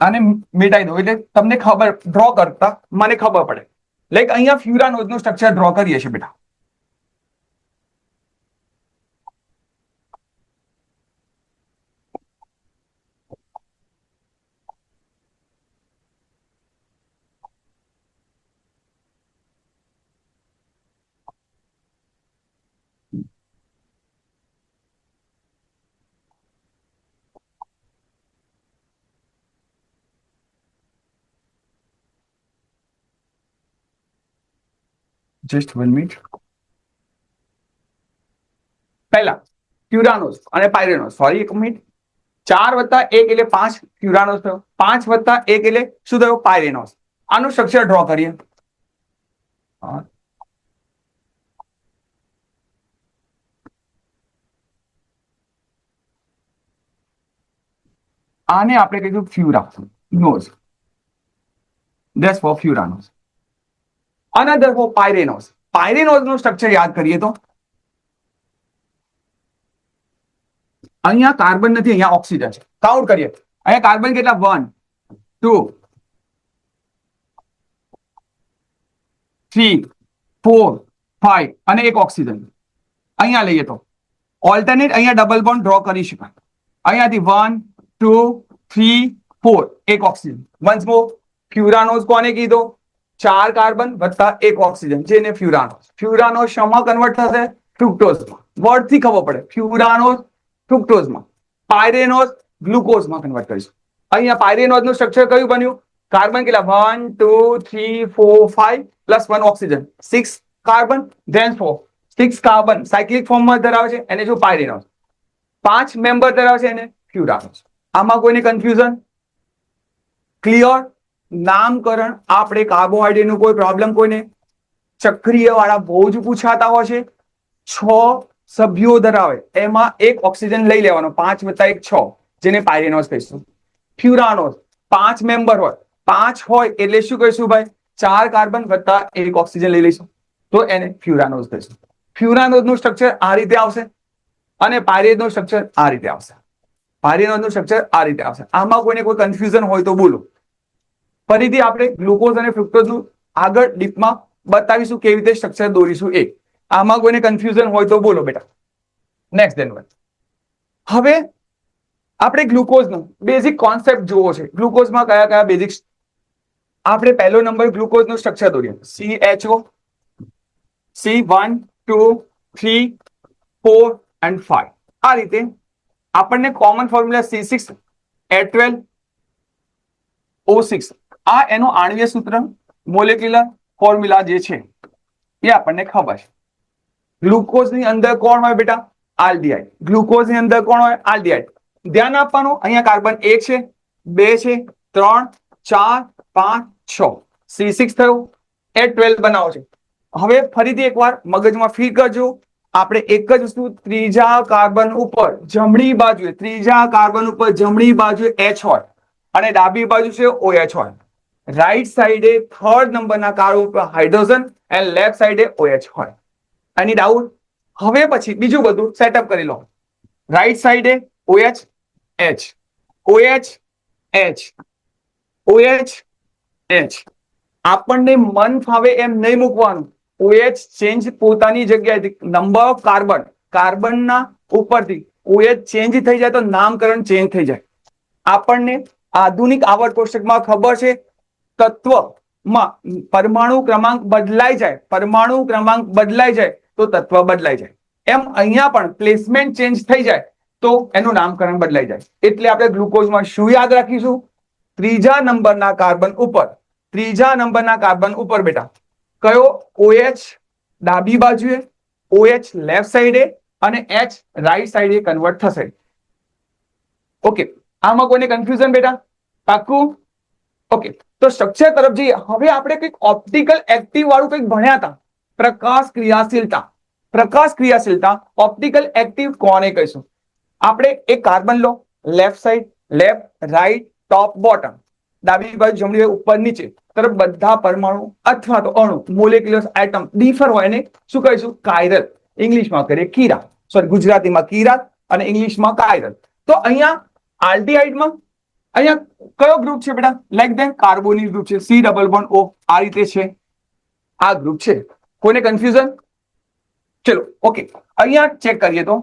અને મિટાઈ દો એટલે તમને ખબર, ડ્રો કરતા મને ખબર પડે. લાઈક અહીંયા ફ્યુરાનોઝ નું સ્ટ્રક્ચર ડ્રો કરીએ છીએ બેટા. Just 1 minute. પહેલા ફ્યુરાનોઝ અને પાયરેનોઝ, સોરી 1 મિનિટ. 4 વત્તા 1 એટલે 5 ફ્યુરાનોઝ થયો, 5 વત્તા 1 એટલે શું થયો? પાયરેનોઝ. આનું સ્ટ્રક્ચર ડ્રો કરીએ. આને આપણે કહીશું furanose. That's for furanose. Another for pyrenos. Pyrenos નું સ્ટ્રક્ચર યાદ કરીએ તો અહીંયા કાર્બન નથી, અહીંયા ઓક્સિજન છે. કાઉન્ટ કરીએ. અહીંયા કાર્બન કેટલા? 1 2 3 4 5 અને 1 ઓક્સિજન. અહીંયા લઈએ તો ઓલ્ટરનેટ અહીંયા ડબલ બોન્ડ ડ્રો કરી શકાય. અહીંયાથી 1 2 3 4 1 ઓક્સિજન. વન્સ મોર, ફ્યુરાનોઝ કોને કીધો? 4 કાર્બન વત્તા 1 ઓક્સિજન, જેને ફ્યુરાનોઝ. ફ્યુરાનોઝ શેમાં કન્વર્ટ થશે? ફ્રુક્ટોઝમાં. વર્ડ થી ખબર પડે. ફ્યુરાનોઝ ફ્રુક્ટોઝમાં, પાયરેનોઝ ગ્લુકોઝમાં કન્વર્ટ કરીશું. અહીંયા પાયરેનોઝ નું સ્ટ્રક્ચર કયું બન્યું? કાર્બન કેટલા? 1 2 3 4 5 plus 1 oxygen, 6 carbon, then 4 6 carbon cyclic ફોર્મમાં ધરાવે છે, એને શું? પાયરેનોઝ. 5 મેમ્બર ધરાવે છે, એને ફ્યુરાનોઝ. આમાં કોઈને કન્ફ્યુઝન? ક્લિયર? નામકરણ આપણે કાર્બોહાઈડ્રેટ નું કોઈ પ્રોબ્લેમ કોઈને? ચક્રીય વાળા બહુ જ પૂછાતા હોય છે. 6 સભ્યો ધરાવે, એમાં 1 ઓક્સિજન લઈ લેવાનો, 5 વત્તા 1 6, જેને પાયરેનોઝ કહીશું. ફ્યુરાનોઝ 5 મેમ્બર હોય, 5 હોય એટલે શું કહીશું ભાઈ? 4 કાર્બન વત્તા 1 ઓક્સિજન લઈ લઈશું, તો એને ફ્યુરાનોઝ કહીશું. ફ્યુરાનોઝ નું સ્ટ્રક્ચર આ રીતે આવશે અને પાયરેનોઝ નું સ્ટ્રક્ચર આ રીતે આવશે. પાયરેનોઝ નું સ્ટ્રક્ચર આ રીતે આવશે. આમાં કોઈને કોઈ કન્ફ્યુઝન હોય તો બોલો. ફરીથી આપણે ગ્લુકોઝ અને ફ્રુક્ટોઝ નું આગળ ડીપમાં બતાવીશું કેવી રીતે સ્ટ્રક્ચર દોરીશું. આમાં કોઈને કન્ફ્યુઝન હોય તો બોલો બેટા. Next then one. હવે આપણે ગ્લુકોઝનો બેઝિક કોન્સેપ્ટ જોવો છે. ગ્લુકોઝમાં કયા કયા બેઝિક? આપણે પહેલો નંબર ગ્લુકોઝનું સ્ટ્રક્ચર દોરીએ. CHO, C1 2 3 4 and 5. આ રીતે આપણને common formula C6 H12 O6. આ એનો આણ્વીય સૂત્ર, મોલેક્યુલર ફોર્મ્યુલા જે છે એ આપણને ખબર છે. ગ્લુકોઝની અંદર કોણ હોય બેટા? આલ્ડિહાઇડ. ગ્લુકોઝની અંદર કોણ હોય? આલ્ડિહાઇડ. ધ્યાન આપવાનું, અહીંયા કાર્બન 1 છે, 2 છે, 3 4 5 6, C6 થયું. H12 બનાવો છે. હવે ફરીથી એકવાર મગજમાં ફીટ કરજો. આપણે એક જ વસ્તુ, ત્રીજા કાર્બન ઉપર જમણી બાજુએ, ત્રીજા કાર્બન ઉપર જમણી બાજુએ H હોય અને ડાબી બાજુ છે OH હોય. રાઈટ સાઈડે થર્ડ નંબરના કાર્બન ઉપર હાઇડ્રોજન અને લેફ્ટ સાઈડે OH હોય. એની ડાઉટ? હવે પછી બીજું બધું સેટઅપ કરી લો. રાઈટ સાઈડે OH H, OH H, OH H. આપણને મન ફાવે એમ નહીં મૂકવાનું. OH ચેન્જ પોતાની જગ્યાએથી નંબર ઓફ કાર્બનના ઉપરથી OH ચેન્જ થઈ જાય તો નામકરણ ચેન્જ થઈ જાય. આપણને આધુનિક આવર્ત કોષ્ટકમાં ખબર છે તત્વમાં પરમાણુ ક્રમાંક બદલાઈ જાય તો તત્વ બદલાઈ જાય. એમ અહીંયા પણ પ્લેસમેન્ટ ચેન્જ થઈ જાય તો એનું નામકરણ બદલાઈ જાય. એટલે આપણે ગ્લુકોઝમાં શું યાદ રાખીશું? ત્રીજા નંબરના કાર્બન ઉપર બેટા કયો OH ડાબી બાજુએ, OH લેફ્ટ સાઈડે અને H રાઈટ સાઈડે કન્વર્ટ થશે. ઓકે, આમાં કોઈને કન્ફ્યુઝન બેટા? પાક્કું? ઓકે, તો સ્ટ્રક્ચર તરફ જઈએ. હવે આપણે કંઈક ઓપ્ટિકલ એક્ટિવ વાળું કંઈક ભણ્યા હતા, પ્રકાશ ક્રિયાશીલતા. ઓપ્ટિકલ એક્ટિવ કોને કહીશું? આપણે એક કાર્બન લો, લેફ્ટ સાઈડ, લેફ્ટ, રાઈટ, ટોપ, બોટમ, ડાબી બાજુ, જમણી બાજુ, ઉપર, નીચે તરફ બધા પરમાણુ અથવા તો અણુ, મોલેક્યુલર આઇટમ ડિફર હોય ને શું કહીશું? કાયરલ. ઇંગ્લિશમાં કરીએ કીરા, સોરી ગુજરાતીમાં કીરા અને ઇંગ્લિશમાં કાયરલ. તો અહીંયા આલ્ડીહાઇડમાં અહીંયા કયો ગ્રુપ છે બેટા? લાઈક ધેન કાર્બોનિલ ગ્રુપ છે, C ડબલ બોન્ડ O, આ રીતે છે, આ ગ્રુપ છે. કોઈને કન્ફ્યુઝન? ચલો ઓકે, અહીંયા ચેક કરીએ તો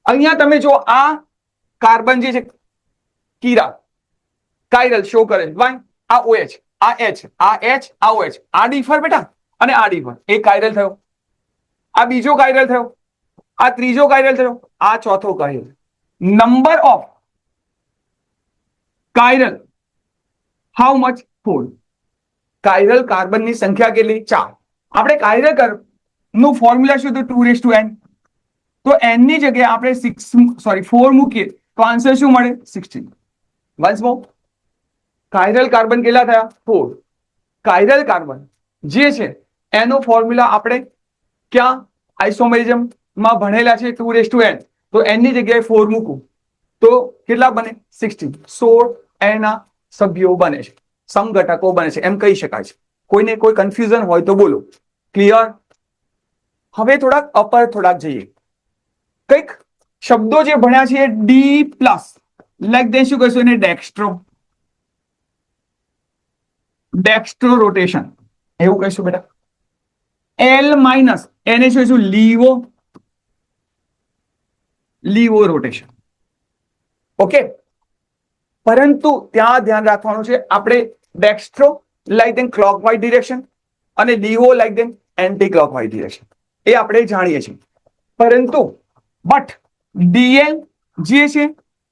અહીંયા તમે જો આ કાર્બન જે છે કીરા કાયરલ શો કરે છે. વાય આ OH, આ H, આ H, આ OH, આ ડિફર બેટા અને આ ડિફર. એક કાયરલ થયો, આ બીજો કાયરલ થયો, આ ત્રીજો કાયરલ થયો, આ ચોથો chiral. Number of chiral how much? 4. Chiral કાર્બનની સંખ્યા કેટલી? 4. આપણે કાયરલ નું ફોર્મ્યુલા શું હતું? 2n. તો n ની જગ્યાએ આપણે 4 મૂકીએ તો આન્સર શું મળે? 16. વન્સ મોર, કાયરલ કાર્બન કેટલા થયા? 4. કાયરલ કાર્બન જે છે એનો ફોર્મ્યુલા આપણે ક્યાં આઇસોમેરિઝમ માં ભણેલા છે, 2n. તો n ની જગ્યાએ 4 મૂકું તો કેટલા બને? 16. 16 એના સભ્યો બને છે, સમઘટકો બને છે એમ કહી શકાય છે. કોઈને કોઈ કન્ફ્યુઝન હોય તો બોલો. ક્લિયર? હવે થોડાક અપર થોડાક જઈએ. કંઈક શબ્દો જે ભણ્યા છે D+, લાઈક દેન શું કહીશું એને? ડેક્સ્ટ્રો રોટેશન એવું કહીશું બેટા. L- એને શું કહીશું? Livo rotation. ઓકે, પરંતુ ત્યાં ધ્યાન રાખવાનું છે આપણે ડેક્સ્ટ્રો લાઈક દેન ક્લોકવાઇઝ ડિરેક્શન અને લીવો લાઈક દેન એન્ટી ક્લોકવાઇઝ ડિરેક્શન એ આપણે જાણીએ છીએ. પરંતુ બટ DL જે છે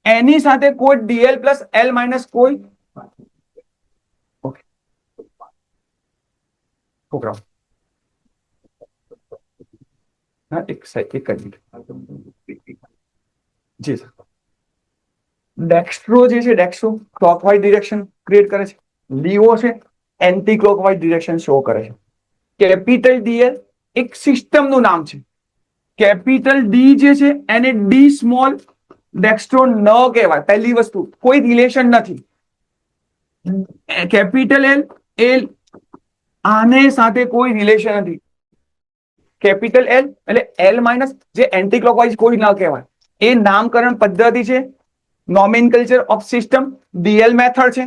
એની સાથે કોઈ DL પ્લસ L માઇનસ કોઈ છોકરાઓ એક મિનિટ જી સર. ડેક્સ્ટ્રો જે છે ડેક્સ્ટ્રો ક્લોકવાઇઝ ડિરેક્શન ક્રિએટ કરે છે, લીવો છે એન્ટી ક્લોકવાઇઝ ડિરેક્શન શો કરે છે. કેપિટલ DL એક સિસ્ટમનું નામ છે. કેપિટલ D જે છે એને D સ્મોલ ડેક્સ્ટ્રો ન કહેવાય. પહેલી વસ્તુ, કોઈ રિલેશન નથી. કેપિટલ L આને સાથે કોઈ રિલેશન નથી. કેપિટલ L એટલે L માઇનસ જે એન્ટી ક્લોકવાઇઝ કોઈ ન કહેવાય. એ નામકરણ પદ્ધતિ છે, નોમેનકલ્ચર ઓફ સિસ્ટમ, DL મેથડ છે.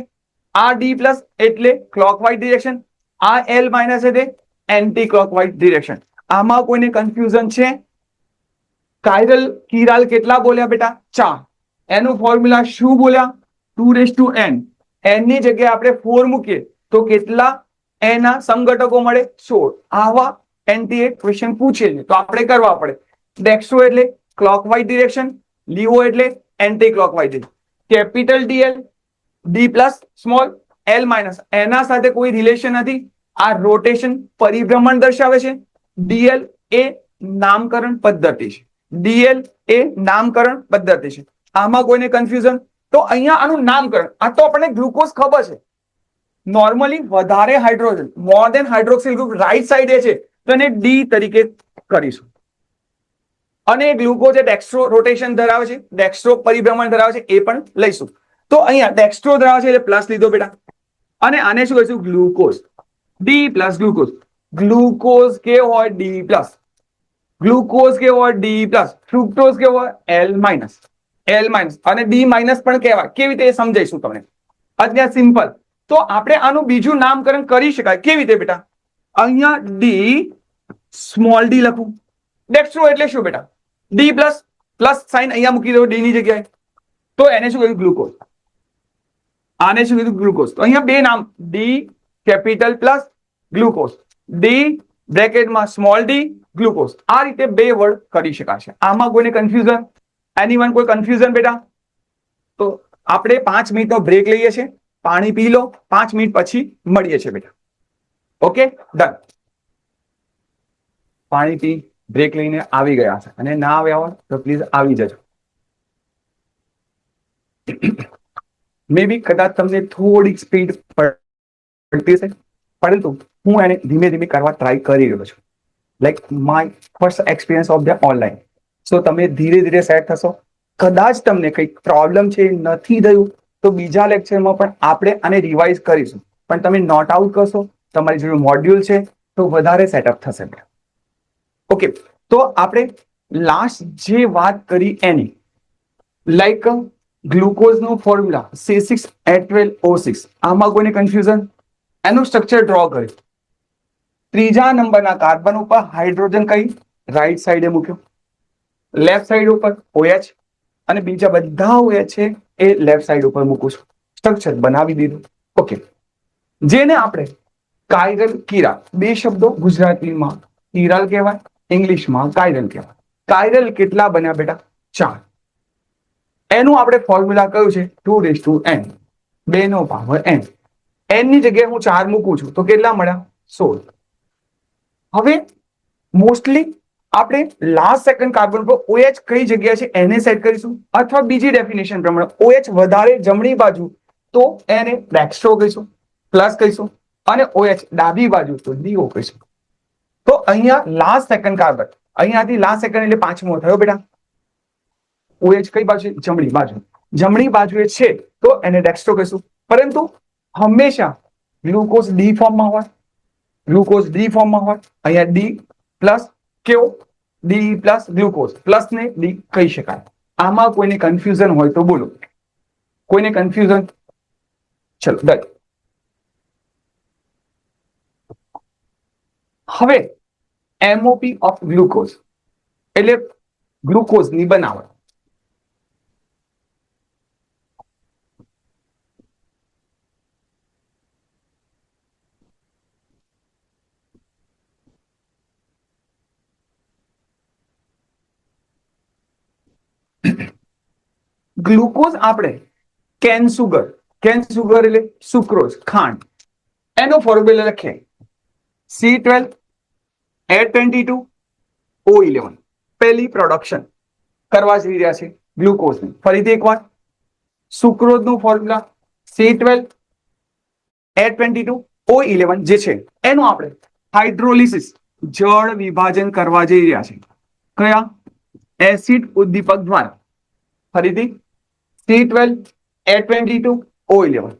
આ D પ્લસ એટલે ક્લોકવાઇઝ ડિરેક્શન, આ L માઇનસ એટલે એન્ટી ક્લોકવાઇઝ ડિરેક્શન. આમાં કોઈને કન્ફ્યુઝન છે? કાયરલ કિરાલ કેટલા બોલ્યા બેટા? 4. એનું ફોર્મ્યુલા શું બોલ્યા? 2n. n ની જગ્યાએ આપણે 4 મૂકીએ તો કેટલા એના સમઘટકો મળે? 16. આવા એન્ટી એક ક્વેશ્ચન પૂછે છે તો આપણે કરવા પડે. ડેક્સ્ટ્રો એટલે ક્લોકવાઇઝ ડિરેક્શન, લીવો એટલે anti clockwise direction. Capital DL D plus small L minus એના સાથે કોઈ રિલેશન નથી. આ રોટેશન પરિભ્રમણ દર્શાવે છે. DL એ નામકરણ પદ્ધતિ છે. DL એ નામકરણ પદ્ધતિ છે. આમાં કોઈને કન્ફ્યુઝન? તો અહીંયા આનું નામકરણ, આ તો આપણને ગ્લુકોઝ ખબર છે. નોર્મલી વધારે હાઇડ્રોજન મોર દેન હાઇડ્રોક્સિલ ગ્રુપ રાઈટ સાઈડે છે તો એને D તરીકે કરીશું. અને ગ્લુકોઝ એ ડેક્સ્ટ્રો રોટેશન ધરાવે છે, ડેક્સ્ટ્રો પરિભ્રમણ ધરાવે છે એ પણ લઈશું. તો અહીંયા ડેક્સ્ટ્રો ધરાવે છે એટલે પ્લસ લીધો બેટા. અને આને શું કહીશું? Glucose. D plus glucose. Glucose કેવો હોય? D plus. ગ્લુકોઝ કેવો હોય? D plus. ફ્રુક્ટોઝ કેવો હોય? L minus. L માઇનસ અને D માઇનસ પણ કહેવાય. કેવી રીતે સમજાઈશું તમને? અત્યારે સિમ્પલ. તો આપણે આનું બીજું નામકરણ કરી શકાય. કેવી રીતે બેટા? અહીંયા ડી સ્મોલ ડી લખું. ડેક્સ્ટ્રો એટલે શું બેટા? ડી પ્લસ પ્લસ સાઇન અહીંયા મૂકી દો ડી ની જગ્યાએ. તો એને શું કીધું? ગ્લુકોઝ. આને શું કીધું? ગ્લુકોઝ. તો અહીંયા બે નામ, D capital plus glucose, D બ્રેકેટમાં સ્મોલ ડી ગ્લુકોઝ. આ રીતે બે વર્ડ કરી શકાશે. આમાં કોઈને કન્ફ્યુઝન? એનીવન કોઈ કન્ફ્યુઝન બેટા? તો આપણે 5 મિનિટનો બ્રેક લઈએ છીએ. પાણી પી લો, 5 મિનિટ પછી મળીએ છીએ બેટા. Okay, done. પાણી પી બ્રેક લઈને આવી ગયા છે અને ના આવ્યા હોય તો પ્લીઝ આવી જજો. મે બી કદાચ તમને થોડીક સ્પીડ પડતી છે, પરંતુ હું એને ધીમે ધીમે કરવા ટ્રાય કરી રહ્યો છું. Like my first experience of the online. So તમે ધીરે ધીરે સેટ થશો. કદાચ તમને કંઈક પ્રોબ્લેમ છે, નથી થયું, તો બીજા લેક્ચરમાં પણ આપણે આને રિવાઇઝ કરીશું. પણ તમે નોટ આઉટ કરશો, તમારી જોડે મોડ્યુલ છે, તો વધારે સેટઅપ થશે. ઓકે, તો આપણે લાસ્ટ જે વાત કરી એની, લાઈક ગ્લુકોઝનું ફોર્મ્યુલા C6H12O6. આમાં કોઈને કન્ફ્યુઝન? એનું સ્ટ્રક્ચર ડ્રો કર્યું. ત્રીજા નંબરના કાર્બન ઉપર હાઇડ્રોજન કઈ રાઈટ સાઈડે મૂક્યો, લેફ્ટ સાઈડ ઉપર OH, અને બીજા બધા OH છે એ લેફ્ટ સાઈડ ઉપર મૂકું છું. સ્ટ્રક્ચર બનાવી દીધું. ઓકે, જેને આપણે કાયરલ કિરાલ, બે શબ્દો ગુજરાતીમાં કિરાલ કહેવાય, ઇંગ્લિશમાં કાયરલ કહેવાય. કાયરલ કેટલા બન્યા બેટા? 4. એનું આપણે ફોર્મ્યુલા કયું છે? 2:n, 2 નો પાવર n. n ની જગ્યાએ હું 4 મૂકું છું તો કેટલા મળ્યા? 16. હવે મોસ્ટલી આપણે લાસ્ટ સેકન્ડ કાર્બન પર OH કઈ જગ્યા છે એને સેટ કરીશું, અથવા બીજી ડેફિનેશન પ્રમાણે OH વધારે જમણી બાજુ તો એને ડેક્સ્ટ્રો કહીશું, પ્લસ કહીશું, અને OH ડાબી બાજુ તો DO કહીશું. તો અહીંયા લાસ્ટ સેકન્ડ કાર્બન, અહીંયાથી લાસ્ટ સેકન્ડ એટલે 5મો થયો બેટા. OH કઈ બાજુ? જમણી બાજુ. જમણી બાજુએ છે તો એને ડેક્સ્ટ્રો કહીશું. પરંતુ હંમેશા ગ્લુકોઝ ડી ફોર્મમાં હોય, ગ્લુકોઝ ડી ફોર્મમાં હોય. અહીંયા ડી પ્લસ કેવો? ડી પ્લસ ગ્લુકોઝ, પ્લસ ને ડી કહી શકાય. આમાં કોઈને કન્ફ્યુઝન હોય તો બોલો. કોઈને કન્ફ્યુઝન? ચલો ડન. હવે MOP ઓફ ગ્લુકોઝ એટલે ગ્લુકોઝની બનાવટ. ગ્લુકોઝ આપણે કેન સુગર એટલે સુક્રોઝ, ખાંડ, એનો ફોર્મ્યુલા લખીએ C12H22O11. પહેલી પ્રોડક્શન કરવા જઈ રહ્યા છે ગ્લુકોઝની. ફરીથી એકવાર, સુક્રોઝનું ફોર્મ્યુલા C12H22O11 જે છે એનું આપણે હાઇડ્રોલિસિસ, જળ વિભાજન કરવા જઈ રહ્યા છે. કયા? એસિડ ઉદ્દીપક દ્વારા. ફરીથી C12H22O11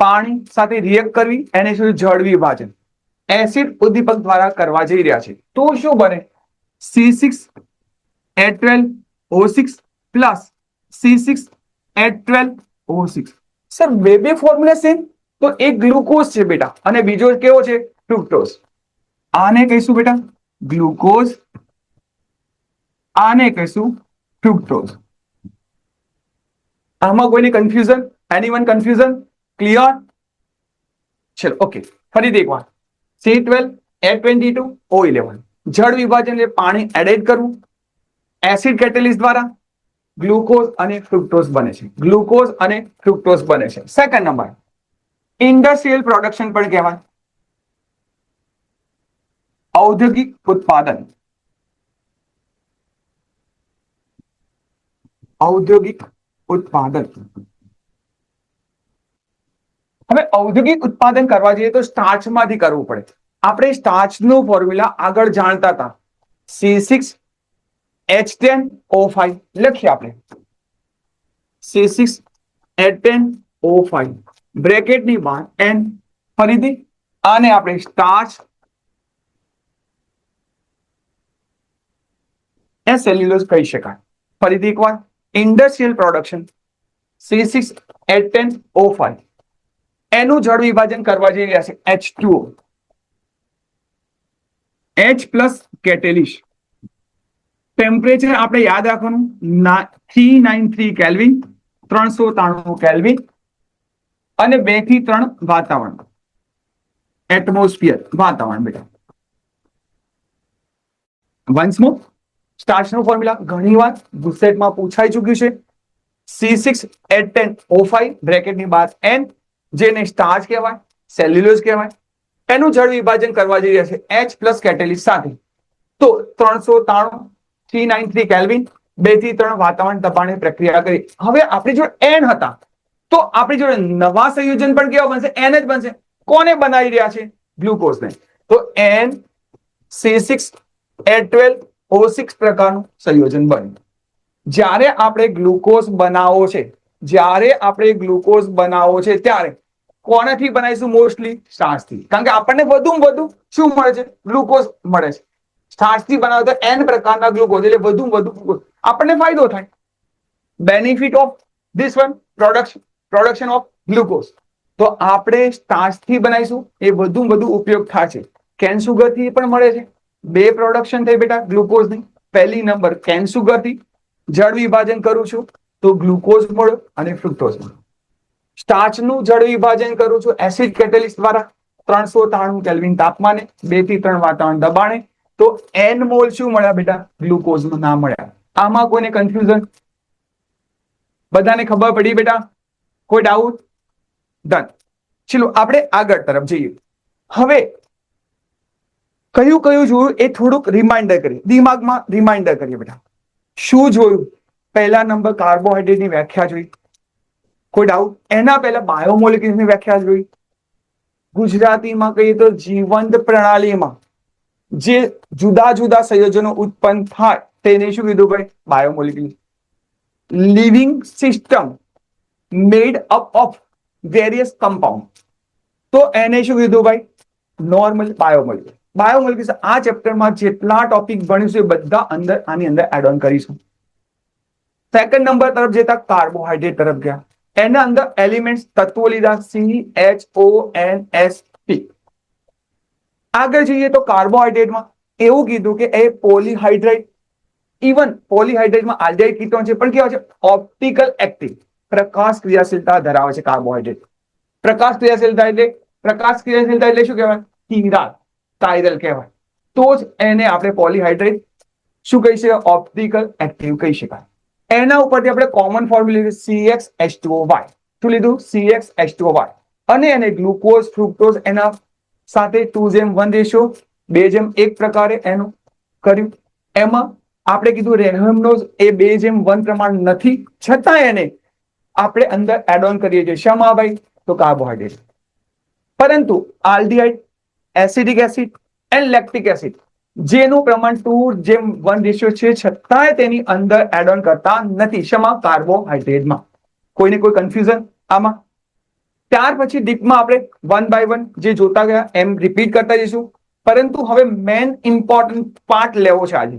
પાણી સાથે રિએક્ટ કરવી, એને શું? જળ વિભાજન. એસિડ ઉદ્દીપક દ્વારા કરવા જઈ રહ્યા છે તો શું બને? C6H12O6 plus C6H12O6. સર બે ફોર્મ્યુલા સેમ, તો એક ગ્લુકોઝ છે બેટા અને બીજો કેવો છે? ફ્રુક્ટોઝ. આને કહીશું બેટા ગ્લુકોઝ, આને કહીશું ફ્રુક્ટોઝ. આમાં કોઈને કન્ફ્યુઝન? Anyone confusion? ક્લિયર? ચલો ઓકે, ફરીથી એકવાર C12H22O11 જળ વિભાજન એટલે પાણી એડ કરવું, એસિડ કેટેલિસ્ટ દ્વારા ગ્લુકોઝ અને ફ્રુક્ટોઝ બને છે. ગ્લુકોઝ અને ફ્રુક્ટોઝ બને છે. સેકન્ડ નંબર ઇન્ડસ્ટ્રીયલ પ્રોડક્શન પણ કહેવાય. ઔદ્યોગિક ઉત્પાદન. ઔદ્યોગિક ઉત્પાદન. હવે ઔદ્યોગિક ઉત્પાદન કરવા જઈએ તો સ્ટાર્ચમાંથી કરવું પડે. આપણે સ્ટાર્ચનો ફોર્મ્યુલા આગળ જાણતા હતા, C6H10O5 લખીએ આપણે. C6H10O5 બ્રેકેટની બહાર n. ફરીથી આને આપણે સ્ટાર્ચ એ સેલ્યુલોઝ કહી શકાય. ફરીથી એકવાર ઇન્ડસ્ટ્રીયલ પ્રોડક્શન C6H10O5 એનું જળ વિભાજન કરવા જઈ રહ્યા છે H2O, H પ્લસ કેટેલિસ. ટેમ્પરેચર આપણે યાદ રાખવાનું 393 કેલ્વિન, 393 કેલ્વિન, અને 2 થી 3 વાતાવરણ, એટમોસ્ફિયર, વાતાવરણ. બેટા વન્સ મોર, સ્ટાર્ચનો ફોર્મ્યુલા ઘણી વાર ગુસ્સેટમાં પૂછાઈ ચૂક્યું છે. C6H10O5 બ્રેકેટની બહાર N, જેને સ્ટાર્ચ કહેવાય, સેલ્યુલોઝ કહેવાય. એનું જળ વિભાજન કરવા જઈ રહ્યા છે H પ્લસ કેટેલિસ સાથે. તો 393, 393 કેલ્વિન, 2 થી 3 વાતાવરણ દબાણે પ્રક્રિયા કરી. હવે આપણી જો N હતા તો આપણી જોડે નવા સંયોજન પણ કેવા બનશે? N જ બનશે. કોને બનાવી રહ્યા છે? ગ્લુકોઝને. તો N C6H12O6 પ્રકારનું સંયોજન બન્યું. જ્યારે આપણે ગ્લુકોઝ બનાવવો છે, ત્યારે કોનાથી બનાવીશું? મોસ્ટલી સ્ટાર્ચથી. કારણ કે આપણને વધુમાં વધુ શું મળે છે? ગ્લુકોઝ મળે છે. સ્ટાર્ચથી બનાવો તો N પ્રકારના ગ્લુકોઝ, એટલે વધુમાં વધુ ગ્લુકોઝ આપણને ફાયદો થાય. Benefit of this one, production of glucose. તો આપણે સ્ટાર્ચથી બનાવીશું, એ વધુમાં વધુ ઉપયોગ થશે. કેન સુગરથી પણ મળે છે. 2 પ્રોડક્શન થઈ બેટા ગ્લુકોઝની. પહેલી નંબર કેન સુગરથી જળ વિભાજન કરું છું તો ગ્લુકોઝ મળ્યો અને ફ્રુક્ટોઝ મળ્યો. સ્ટાર્ચનું જળ વિભાજન કરું છું એસિડ કેટેલિસ દ્વારા 393 કેલ્વિન તાપમાને, 2 થી 3 વાતાવરણ દબાણે, તો N મોલ શું મળ્યા બેટા? ગ્લુકોઝ ના મળ્યા. આમાં કોઈને કન્ફ્યુઝન? બધાને ખબર પડી બેટા? કોઈ ડાઉટ? ડન. ચલો આપણે આગળ તરફ જઈએ. હવે કયું કયું જોયું એ થોડુંક રિમાઇન્ડર કરીએ, દિમાગમાં રિમાઇન્ડર કરીએ બેટા. શું જોયું? પહેલા નંબર કાર્બોહાઈડ્રેટની વ્યાખ્યા જોઈ. કોઈ ડાઉટ? એના પહેલા બાયોમોલિક્યુલ્સની વ્યાખ્યા જોઈ. ગુજરાતીમાં કહીએ તો જીવંત પ્રણાલીમાં જે જુદા જુદા સંયોજનો ઉત્પન્ન થાય તેને શું કીધું ભાઈ? Biomolecules. Living system made up of various compound, તો એને શું કીધું ભાઈ? નોર્મલ બાયોમોલિક્યુલ. બાયોમોલિક્યુલ્સ આ ચેપ્ટરમાં જેટલા ટોપિક ભણીશું એ બધા અંદર આની અંદર એડ ઓન કરીશું. સેકન્ડ નંબર તરફ જતા કાર્બોહાઈડ્રેટ તરફ ગયા. એના અંદર એલિમેન્ટ્સ તત્વો લીધા CHONSP. આગળ જઈએ તો કાર્બોહાઈડ્રેટમાં એવું કીધું કે એ પોલીહાઇડ્રેટ, ઇવન પોલીહાઇડ્રેટમાં આલ્ડિહાઇડ કીટોન છે પણ કેવા છે? ઓપ્ટિકલ એક્ટિવ, પ્રકાશ ક્રિયાશીલતા ધરાવે છે કાર્બોહાઈડ્રેટ. પ્રકાશ ક્રિયાશીલતા એટલે શું કહેવાય? તિરાડ, કાયરલ કહેવાય. તો જ એને આપણે પોલીહાઇડ્રેટ શું કહી શકાય? ઓપ્ટિકલ એક્ટિવ કહી શકાય. એના ઉપરથી આપણે કોમન ફોર્મ્યુલા CXH2O5. શું લીધું? CXH2O5. અને એને ગ્લુકોઝ, ફ્રુક્ટોઝ એના સાથે 2:1 રેશિયો, 2:1 પ્રકારે એનું કર્યું. એમાં આપણે કીધું રેન્ડમનોઝ એ 2:1 પ્રમાણ નથી, છતાં એને આપણે અંદર એડ ઓન કરીએ છીએ. શેમાં ભાઈ? તો કાર્બોહાઈડ્રેટ. પરંતુ aldehyde, acidic acid and lactic acid જેનું પ્રમાણ 2:1 રેશિયો છે, છતાંય તેની અંદર એડ ઓન કરતા નથી. શેમાં? કાર્બોહાઈડ્રેટમાં. કોઈને કોઈ કન્ફ્યુઝન આમાં? ત્યાર પછી ડીપમાં આપણે 1 by 1 જે જોતા ગયા એમ રિપીટ કરતા જઈશું. પરંતુ હવે મેન ઇમ્પોર્ટન્ટ પાર્ટ લેવો છે આજે,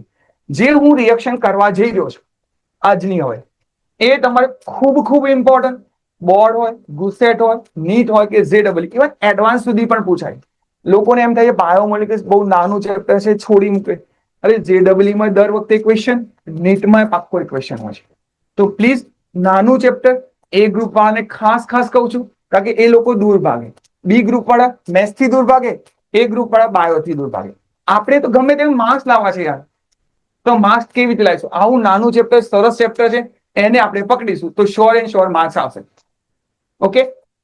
જે હું રિએક્શન કરવા જઈ રહ્યો છું આજની, હવે એ તમારે ખૂબ ખૂબ ઇમ્પોર્ટન્ટ. બોર્ડ હોય, ગુસેટ હોય, નીટ હોય કે JEE, ઇવન એડવાન્સ સુધી પણ પૂછાય. લોકોને એમ થાય બાયોમોલિક્યુલ્સ બહુ નાનું ચેપ્ટર છે, છોડી મૂકે. અરે JEE માં દર વખતે ક્વેશ્ચન, નીટમાં પાક્કો ક્વેશ્ચન હોય છે. તો પ્લીઝ નાનું ચેપ્ટર એ ગ્રુપ વાળાને ખાસ કહું છું, કારણ કે એ લોકો દૂર ભાગે. બી ગ્રુપ વાળા મેથ્સ થી દૂર ભાગે, એ ગ્રુપ વાળા બાયો થી દૂર ભાગે. આપણે તો ગમે તેમ માર્ક્સ લાવવા છે યાર, તો માર્ક્સ કેવી રીતે લાવીશું? આવું નાનું ચેપ્ટર, સરસ ચેપ્ટર છે, એને આપણે પકડીશું તો શ્યોર એન્ડ શ્યોર માર્ક્સ આવશે. ઓકે,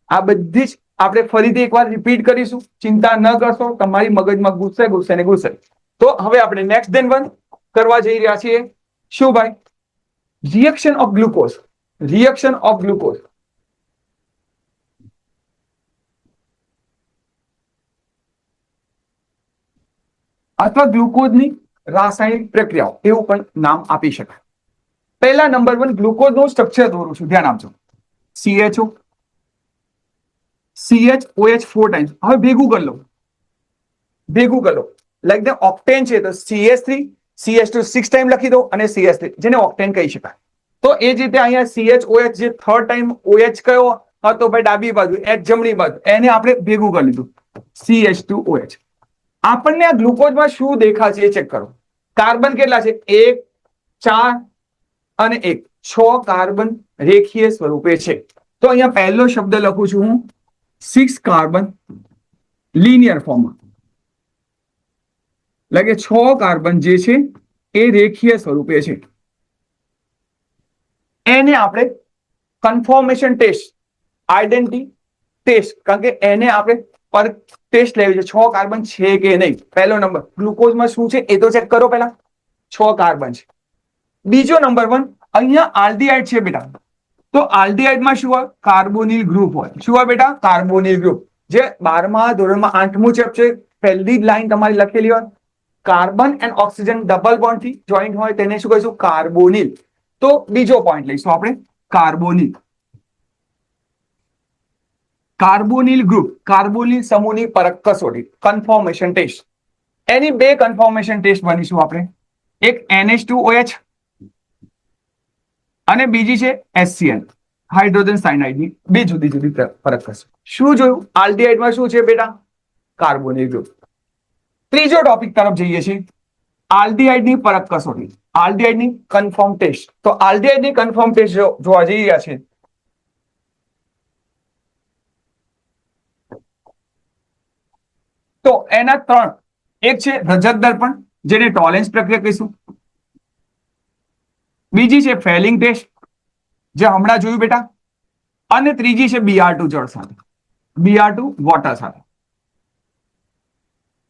આ બધી જ આપણે ફરીથી એકવાર રિપીટ કરીશું. ચિંતા ન કરશો, તમારી મગજમાં ગુસ્સે. તો હવે આપણે નેક્સ્ટ ધેન વન કરવા જઈ રહ્યા છીએ. શું ભાઈ? Reaction of glucose. અથવા ગ્લુકોઝની રાસાયણિક પ્રક્રિયાઓ એવું પણ નામ આપી શકાય. પહેલા નંબર 1 ગ્લુકોઝનું સ્ટ્રક્ચર દોરું છું, ધ્યાન આપજો. CHO, CHOH 4 times. હવે ભેગું કરી લો. લાઈક ધ ઓક્ટેન છે તો CH3, CH2 6 ટાઈમ લખી દો અને CH3, જેને ઓક્ટેન કહી શકાય. તો એ જ રીતે અહીંયા CHOH જે થર્ડ ટાઈમ OH કયો હતો ભાઈ ડાબી બાજુ, H જમણી બાજુ, એને આપણે ભેગું કરી લીધું, CH2OH. આપણને આ ગ્લુકોઝમાં શું દેખાશે એ ચેક કરો. કાર્બન કેટલા છે? 1, 4 અને 1, 6 કાર્બન રેખીય સ્વરૂપે છે. તો અહીંયા પહેલો શબ્દ લખું છું હું 6 કાર્બન લિનિયર ફોર્મમાં, એટલે કે 6 કાર્બન જે છે એ રેખીય સ્વરૂપે છે. એને આપણે કન્ફર્મેશન ટેસ્ટ, આઈડેન્ટિટી ટેસ્ટ, કારણ કે એને આપણે પર ટેસ્ટ લેવી છે 6 કાર્બન છે કે નહીં. પહેલો નંબર ગ્લુકોઝમાં શું છે એ તો ચેક કરો પહેલા. 6 કાર્બન છે. બીજો નંબર 1, અહીંયા આલ્ડીહાઇડ છે બેટા, તો આલ્ડીહાઇડમાં શું હોય? કાર્બોનિલ ગ્રુપ હોય. શું હોય બેટા? Carbonyl group. જે 12મા ધોરણમાં 8મું ચેપ્ટર છે, પહેલી જ લાઈન તમારી લખેલી હોય, carbon and oxygen double bond થી જોઈન્ટ હોય તેને શું કહીશું? કાર્બોનિલ. તો બીજો પોઈન્ટ લઈશું આપણે, કાર્બોનિલ. કાર્બોનિલ ગ્રુપ, કાર્બોનિલ સમૂહની પરખ કસોટી, કન્ફર્મેશન ટેસ્ટ. એની બે કન્ફર્મેશન ટેસ્ટ બનીશું આપણે, એક NH2OH અને બીજી છે HCl, હાઇડ્રોજન સાયનાઇડની બે જુદી જુદી પરખ કરશે. શું જોયું? આલ્ડીહાઇડમાં શું છે બેટા? Carbonyl group. ત્રીજો ટોપિક તરફ જઈએ છીએ, આલ્ડીહાઇડની પરખ કસોટી, આલ્ડીહાઇડની કન્ફર્મ ટેસ્ટ. તો આલ્ડીહાઇડની કન્ફર્મ ટેસ્ટ જોવા જઈ રહ્યા છે. તો એના 3, એક છે રજત દર્પણ, જેને ટોલેન્સ પ્રક્રિયા કહીશું. બીજી છે ફેલિંગ ટેસ્ટ, જે હમણાં જોયું બેટા. અને ત્રીજી છે Br2 જળ સાથે, Br2 વોટર સાથે.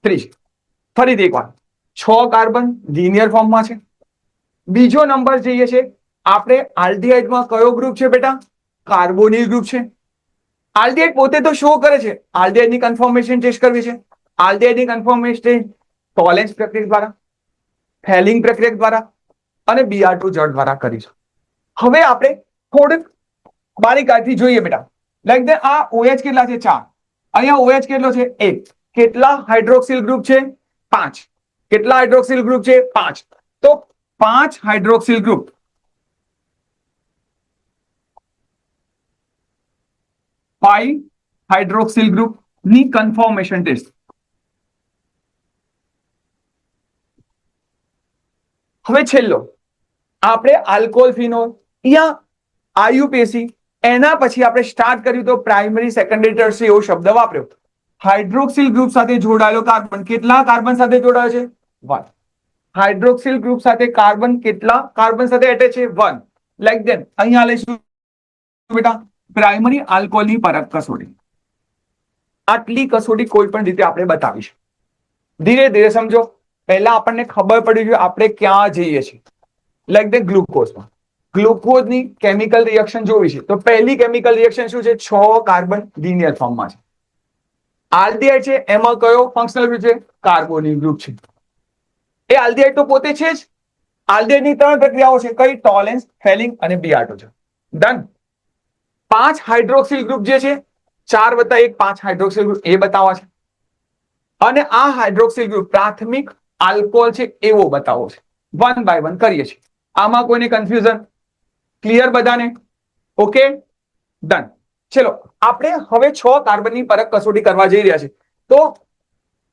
ત્રીજી ફરીથી એકવાર, 6 કાર્બન લિનિયર ફોર્મમાં છે. બીજો નંબર જઈએ છે આપણે, આલ્ડીહાઇડમાં કયો ગ્રુપ છે બેટા? કાર્બોનિલ ગ્રુપ છે. આલ્ડીહાઇડ પોતે તો શો કરે છે, આલ્ડીહાઇડની કન્ફર્મેશન ટેસ્ટ કરવી છે. આલ્ડીહાઇડની કન્ફર્મેશન ટોલેન્સ પ્રક્રિયા દ્વારા, ફેલિંગ પ્રક્રિયા દ્વારા અને Br2 જળ દ્વારા કરીશું. હવે આપણે થોડુંક બારીકાઈથી જોઈએ બેટા. લાઈક દે આ OH કેટલા છે? 4. અહીંયા OH કેટલો છે? 1. કેટલા હાઇડ્રોક્સિલ ગ્રુપ છે? 5. કેટલા હાઇડ્રોક્સિલ ગ્રુપ છે? 5. તો 5 હાઇડ્રોક્સિલ ગ્રુપ, 5 હાઇડ્રોક્સિલ ગ્રુપ ની કન્ફર્મેશન ટેસ્ટ. હવે છેલ્લો આપણે આલ્કોહોલ ફિનોલ યા IUPAC, એના પછી આપણે સ્ટાર્ટ કર્યું તો પ્રાઇમરી સેકન્ડરી ટર્શરી એવો શબ્દ વાપર્યો. હાઇડ્રોક્સિલ ગ્રુપ સાથે જોડાયેલો કાર્બન, કેટલા કાર્બન સાથે જોડાયો છે? 1. હાઇડ્રોક્સિલ ગ્રુપ સાથે કાર્બન કેટલા કાર્બન સાથે એટેચ છે? 1. લાઈક ધેટ અહીંયા લઈશું બેટા પ્રાઇમરી આલ્કોહોલની પરખ કસોટી. આટલી કસોટી કોઈ પણ રીતે આપણે બતાવીશું. ધીરે ધીરે સમજો. પહેલા આપણને ખબર પડી જોઈએ આપણે ક્યાં જઈએ છીએ. લાઈક ધ ગ્લુકોઝમાં, ગ્લુકોઝની કેમિકલ રિએક્શન જોવી છે. તો પહેલી કેમિકલ રિએક્શન શું છે? 6 કાર્બન લિનિયર ફોર્મમાં છે. આલ્ડીહાઇડ છે, એમાં કયો ફંક્શનલ ગ્રુપ છે? કાર્બોનિલ ગ્રુપ છે. એ આલ્ડીહાઇડ તો પોતે છે જ. આલ્ડીહાઇડની 3 પ્રક્રિયાઓ છે, કઈ? ટોલેન્સ, ફેલિંગ અને Br2 છે. ડન. 5 હાઇડ્રોક્સિલ ગ્રુપ જે છે, 4 + 1 5 હાઇડ્રોક્સિલ ગ્રુપ એ બતાવવા છે. અને આ હાઇડ્રોક્સિલ ગ્રુપ પ્રાથમિક આલ્કોહોલ છે એવો બતાવો છે. 1 by 1 કરીએ છીએ. આમાં કોઈને કન્ફ્યુઝન? ક્લિયર બધાને? Okay, done. ચલો આપણે હવે 6 કાર્બનની પરખ કસોટી કરવા જઈ રહ્યા છે. તો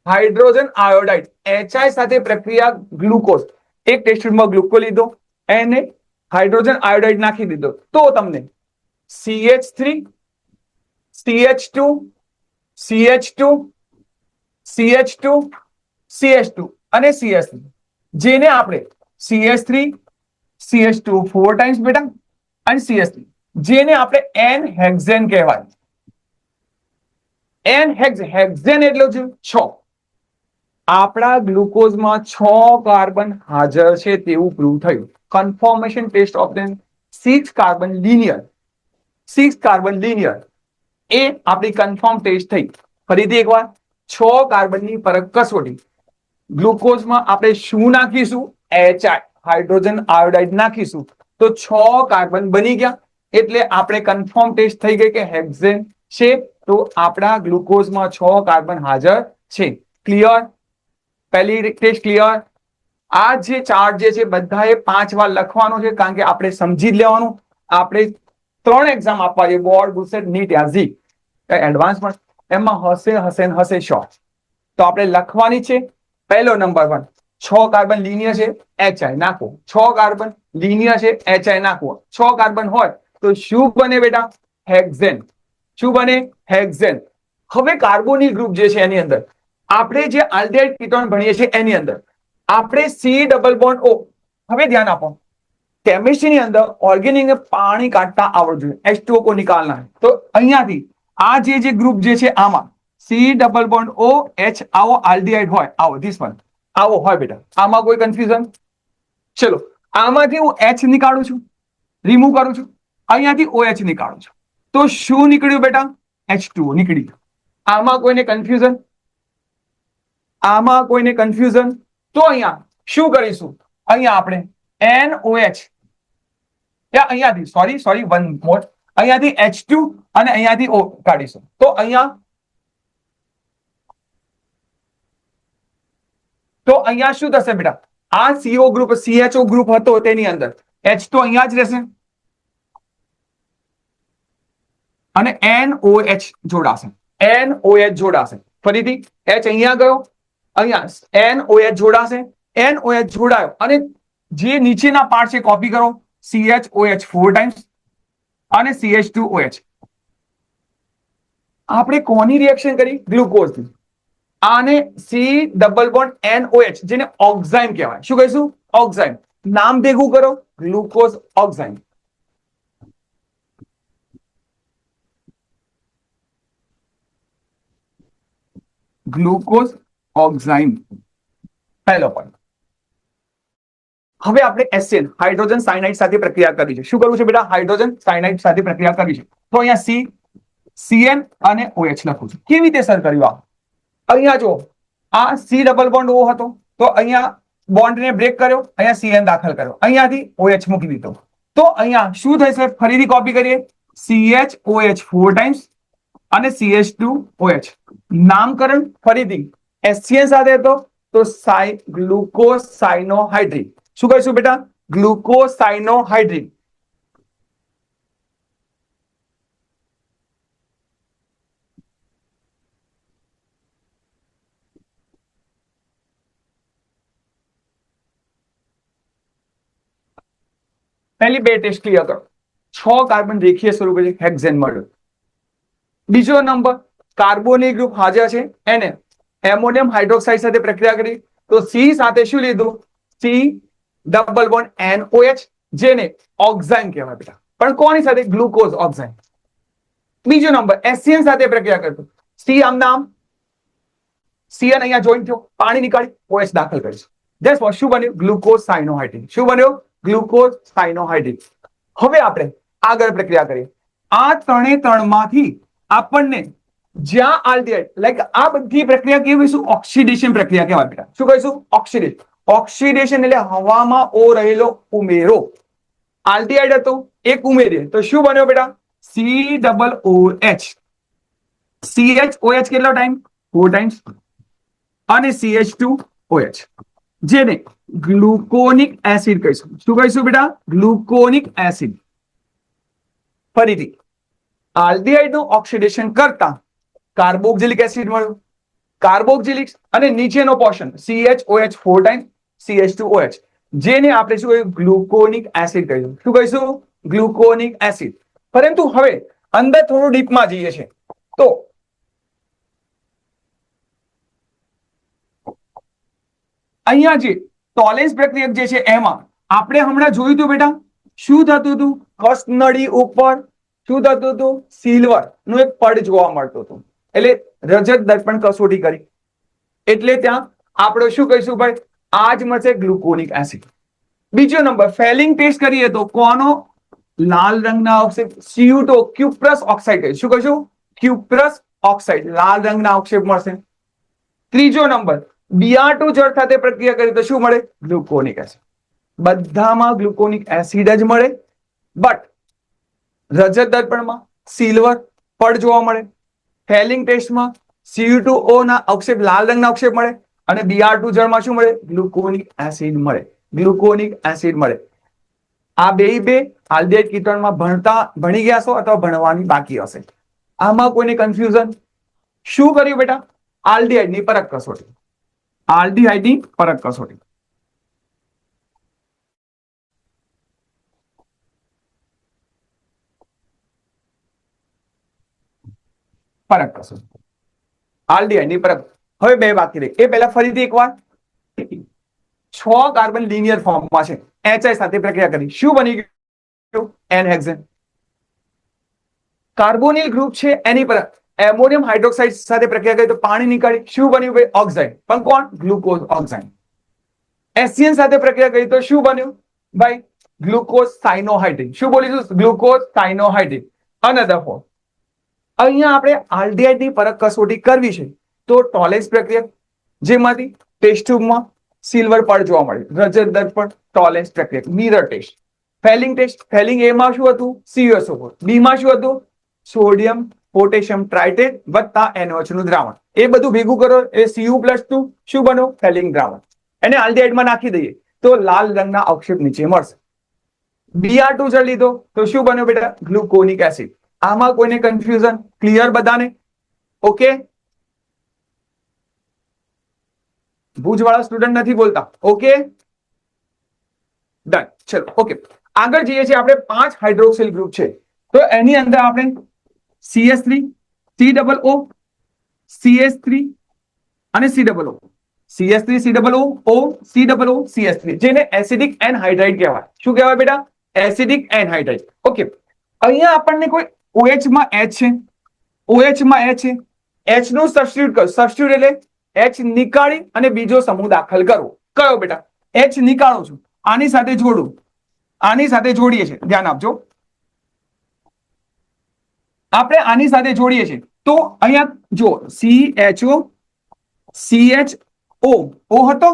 હાઇડ્રોજન આયોડાઇડ HI સાથે પ્રક્રિયા ગ્લુકોઝ, એક ટેસ્ટ ટ્યુબમાં ગ્લુકો લીધો, એને હાઇડ્રોજન આયોડાઇડ નાખી દીધો, તો તમને CH3, CH2, CH2, CH2, CH2 અને CH3, જેને આપણે CH3, CH2 4 ટાઈમ્સ બેટા અને CH3, જેને આપણે N-હેક્ઝેન કહેવાય. હેક્ઝેન એટલે 6. આપણા ગ્લુકોઝમાં 6 કાર્બન હાજર છે તેવું પ્રૂવ થયું. Confirmation test of them 6 carbon linear, 6 carbon linear એ આપણી કન્ફર્મ ટેસ્ટ થઈ. ફરીથી એકવાર, 6 કાર્બનની પરખ કસોટી. ગ્લુકોઝમાં આપણે શું નાખીશું? HI, હાઇડ્રોજન આયોડાઇડ નાખીશું, તો 6 કાર્બન બની ગયા. એટલે આપણે કન્ફર્મ ટેસ્ટ થઈ ગઈ કે હેક્ઝેન છે. તો આપણા ગ્લુકોઝમાં 6 કાર્બન હાજર છે. ક્લિયર? પહેલી ટેસ્ટ ક્લિયર. આ જે ચાર્ટ જે છે બધાએ 5 વાર લખવાનો છે, કારણ કે આપણે સમજી જ લેવાનું. આપણે 3 એક્ઝામ આપવા છે, બોર્ડ, ગુસેટ, નીટ, યાઝી, એડવાન્સ પણ એમાં હશે શ્યોર. તો આપણે લખવાની છે પહેલો નંબર 1, 6 કાર્બન લિનિયર છે, HI નાખો. 6 કાર્બન લિનિયર છે, HI નાખો. 6 કાર્બન હોય તો શું બને બેટા? હેક્ઝેન. શું બને? હેક્ઝેન. હવે કાર્બોનિલ ગ્રુપ જે છે એની અંદર આપણે જે આલ્ડિહાઇડ કીટોન ભણીએ છીએ એની અંદર આપણે C ડબલ બોન્ડ O. હવે ધ્યાન આપો, કેમિસ્ટ્રીની અંદર ઓર્ગેનિકને પાણી કાઢતા આવડવું જોઈએ, H2O કો નિકાલના. તો અહીંયાથી આ જે ગ્રુપ જે છે આમાં C double bond O H આવો આલ્ડિહાઇડ હોય, આવો ધીસ વન આવો હોય બેટા. આમાં કોઈ કન્ફ્યુઝન? ચલો, આમાંથી હું H નીકાળું છું, રિમૂવ કરું છું, અહીંયાથી OH નીકાળું છું, તો શું નીકળ્યું બેટા? H2O નીકળી ગયું. આમાં કોઈને કન્ફ્યુઝન? આમાં કોઈને કન્ફ્યુઝન? તો અહીંયા શું કરીશું? અહીંયા આપણે NOH અહીંયાથી સોરી વન મોર, અહીંયાથી H2 અને અહીંયાથી O કાઢીશું. તો અહીંયા શું થશે બેટા? આ CO ગ્રુપ CHO ગ્રુપ હતો તેની અંદર H તો અહીંયા જ રહેશે અને NOH જોડાશે. NOH જોડાશે. ફરીથી H અહીંયા ગયો, અહીંયા NOH જોડાશે. NOH જોડાયો અને જે નીચેના પાર્ટ છે કોપી કરો. CHOH 4 ટાઈમ્સ અને CH2OH. આપણે કોની રિએક્શન કરી? ગ્લુકોઝની. આને C ડબલ બોન્ડ NOH જેને ઓક્ઝાઇમ કહેવાય. શું કહીશું? ઓક્ઝાઇમ. નામ ભેગું કરો, ગ્લુકોઝ ઓક્ઝાઇમ. ગ્લુકોઝ ઓક્ઝાઇમ પહેલો પોઈન્ટ. હવે આપણે HCl હાઇડ્રોજન સાયનાઇડ સાથે પ્રક્રિયા કરવી છે. શું કરવું છે બેટા? હાઇડ્રોજન સાયનાઇડ સાથે પ્રક્રિયા કરવી છે. તો અહીંયા C, CN અને OH લખું છું. કેવી રીતે સર કર્યું? અહીંયા જો આ C ડબલ બોન્ડ O હતો તો અહીંયા બોન્ડને બ્રેક કર્યો, અહીંયા CN દાખલ કર્યો, અહીંયાથી OH મૂકી દીધો. તો અહીંયા શું થશે? ફરીથી કોપી કરીએ. CHOH 4 ટાઈમ્સ અને CH2OH. નામકરણ ફરીથી HCl સાથે હતો તો ગ્લુકોઝ સાયનોહાઇડ્રેટ. શું કહીશું બેટા? ગ્લુકોઝ સાયનોહાઇડ્રેટ. પહેલી બે ટેસ્ટ ક્લિયર કરો. 6 કાર્બન રેખીય સ્વરૂપે હેક્ઝેન મળ્યો. બીજો નંબર કાર્બોનિલ ગ્રુપ હાજર છે, એને એમોનિયમ હાઇડ્રોક્સાઇડ સાથે પ્રક્રિયા કરી તો C સાથે શું લીધું? C ડબલ બોન્ડ NOH જેને ઓક્ઝાઇમ કહેવાય બેટા. પણ કોની સાથે? ગ્લુકોઝ ઓક્ઝાઇમ. બીજો નંબર HCl સાથે પ્રક્રિયા કરતો C આમ નામ, CN અહીંયા જોઈન્ટ થયો, પાણી નીકાળી OH દાખલ કરીશું. That's vote. શું બન્યું? Glucose cyanohydrate. શું બન્યું? ગ્લુકોઝ સાયનોહાઇડ્રેટ. હવે આપણે આગળ પ્રક્રિયા કરીએ. આ ત્રણે માંથી આપણને જ્યાં આલ્ડિહાઇડ લાઈક આ બધી પ્રક્રિયા કેવી કહીશું? ઓક્સિડેશન પ્રક્રિયા કહેવાય બેટા. શું કહીશું? ઓક્સિડેશન. ઓક્સિડેશન એટલે હવામાં O રહેલો ઉમેરો. આલ્ડિહાઇડ હતો, એક ઉમેરીએ તો શું બન્યો બેટા? C double OH. CHOH કેટલો ટાઈમ? 4 ટાઈમ્સ અને CH2OH જેને ગ્લુકોનિક એસિડ કહીશું. શું કહીશું બેટા? ગ્લુકોનિક એસિડ. ફરીથી આલ્ડિહાઇડ નું ઓક્સિડેશન કરતા કાર્બોક્સિલિક એસિડ મળ્યું. કાર્બોક્સિલિક અને નીચેનો પોર્શન CHOH 4 ટાઈમ્સ CH2OH જેને આપણે શું કહીશું? ગ્લુકોનિક એસિડ કહીશું. શું કહીશું? ગ્લુકોનિક એસિડ. પરંતુ હવે અંદર થોડું ડીપમાં જઈએ છે તો અહીંયા જે ટોલેન્સ પ્રક્રિયક જે છે એમાં આપણે હમણાં જોયું હતું બેટા શું થતું હતું? કસ્નળી ઉપર શું થતું હતું? સિલ્વર નું એક પડ જોવા મળતું હતું. એટલે રજત દર્પણ કસોટી કરી એટલે ત્યાં આપણે શું કહીશું ભાઈ? આ જ મળશે ગ્લુકોનિક એસિડ. બીજો નંબર ફેલિંગ ટેસ્ટ કરીએ તો કોનો? લાલ રંગના ઓક્સાઇડ CO2 ક્યુપ્રસ ઓક્સાઇડ કહીશું. શું કહીશું? ક્યુપ્રસ ઓક્સાઇડ લાલ રંગના ઓક્સાઇડ મળશે. ત્રીજો નંબર Br2 જળ સાથે પ્રક્રિયા કરીએ તો શું મળે? ગ્લુકોનિક એસિડ. બધામાં ગ્લુકોનિક એસિડ જ મળે, બટ રજત દર્પણમાં સિલ્વર પડ જોવા મળે. ફેલિંગ ટેસ્ટમાં CO2O ના ઓક્સાઇડ લાલ રંગના ઓક્સાઇડ મળે અને Br2 જળમાં શું મળે? ગ્લુકોનિક એસિડ મળે. ગ્લુકોનિક એસિડ મળે. આ બે આલ્ડિહાઇડ કીટોનમાં ભણી ગયા છો અથવા ભણવાની બાકી હશે. આમાં કોઈને કન્ફ્યુઝન? શું કર્યું બેટા? આલ્ડિહાઇડની પરખ કસોટી. આલ્ડિહાઇડની પરખ કસોટી. પરખ કસોટી. આલ્ડિહાઇડની પરખ. હવે બે બાકી રહી. એ પહેલા ફરીથી એકવાર 6 કાર્બન લિનિયર ફોર્મમાં છે. HI સાથે પ્રક્રિયા કરી. શું બની ગયું? N-હેક્ઝેન. કાર્બોનિલ ગ્રુપ છે એની પર એમોનિયમ હાઇડ્રોક્સાઇડ સાથે પ્રક્રિયા કરી તો પાણી નીકળી. શું બન્યું ભાઈ? ઓક્સાઇડ. પણ કોણ? Glucose oxide. એસસીએન સાથે પ્રક્રિયા કરી તો શું બન્યું ભાઈ? Glucose cyanohydrate. શું બોલીશું? Glucose cyanohydrate. Another form. અહીંયા આપણે આલ્ડિહાઇડની પરખ કસોટી કરવી છે તો ટોલેન્સ પ્રક્રિયા, જેમાંથી ટેસ્ટ ટ્યુબમાં સિલ્વર પડ જોવા મળે, રજત દર્પણ, ટોલેન્સ પ્રક્રિયા, mirror test. Fehling test. Fehling એ માં શું હતું? CuSO4. બી માં શું હતું? સોડિયમ પોટેશિયમ ટ્રાઇટેટ વત્તા NaOH નું દ્રાવણ. એ બધું ભેગું કરો એ Cu+2 શું બન્યું? ફેલિંગ દ્રાવણ. એને આલ્ડિહાઇડમાં નાખી દઈએ તો લાલ રંગના અવક્ષેપ નીચે મળશે. Br2 જળ લીધો તો શું બન્યું બેટા? ગ્લુકોનિક એસિડ. આમાં કોઈને કન્ફ્યુઝન? ક્લિયર બધાને? ઓકે. ભુજવાળા સ્ટુડન્ટ નથી બોલતા. Okay done. ચલો ઓકે, આગળ જઈએ છીએ. આપણે 5 હાઇડ્રોક્સિલ ગ્રુપ છે તો એની અંદર આપણે CH3, COO, CH3 અને COO. CH3 COO, COO, CH3 જેને એસિડિક એનહાઇડ્રાઇડ કહેવાય. શું કહેવાય બેટા? Acidic anhydride. ઓકે, અહીંયા આપણને કોઈ OH માં H છે, OH માં H છે, H નું સબસ્ટિટ્યુટ કરો. સબસ્ટિટ્યુટ એટલે H નીકાળી અને બીજો સમૂહ દાખલ કરવો. કયો બેટા? H નીકાળું છું, આની સાથે જોડું, આની સાથે જોડીએ છીએ. ધ્યાન આપજો, આપણે આની સાથે જોડીએ છીએ તો અહીંયા જો CHO CHO O હતો,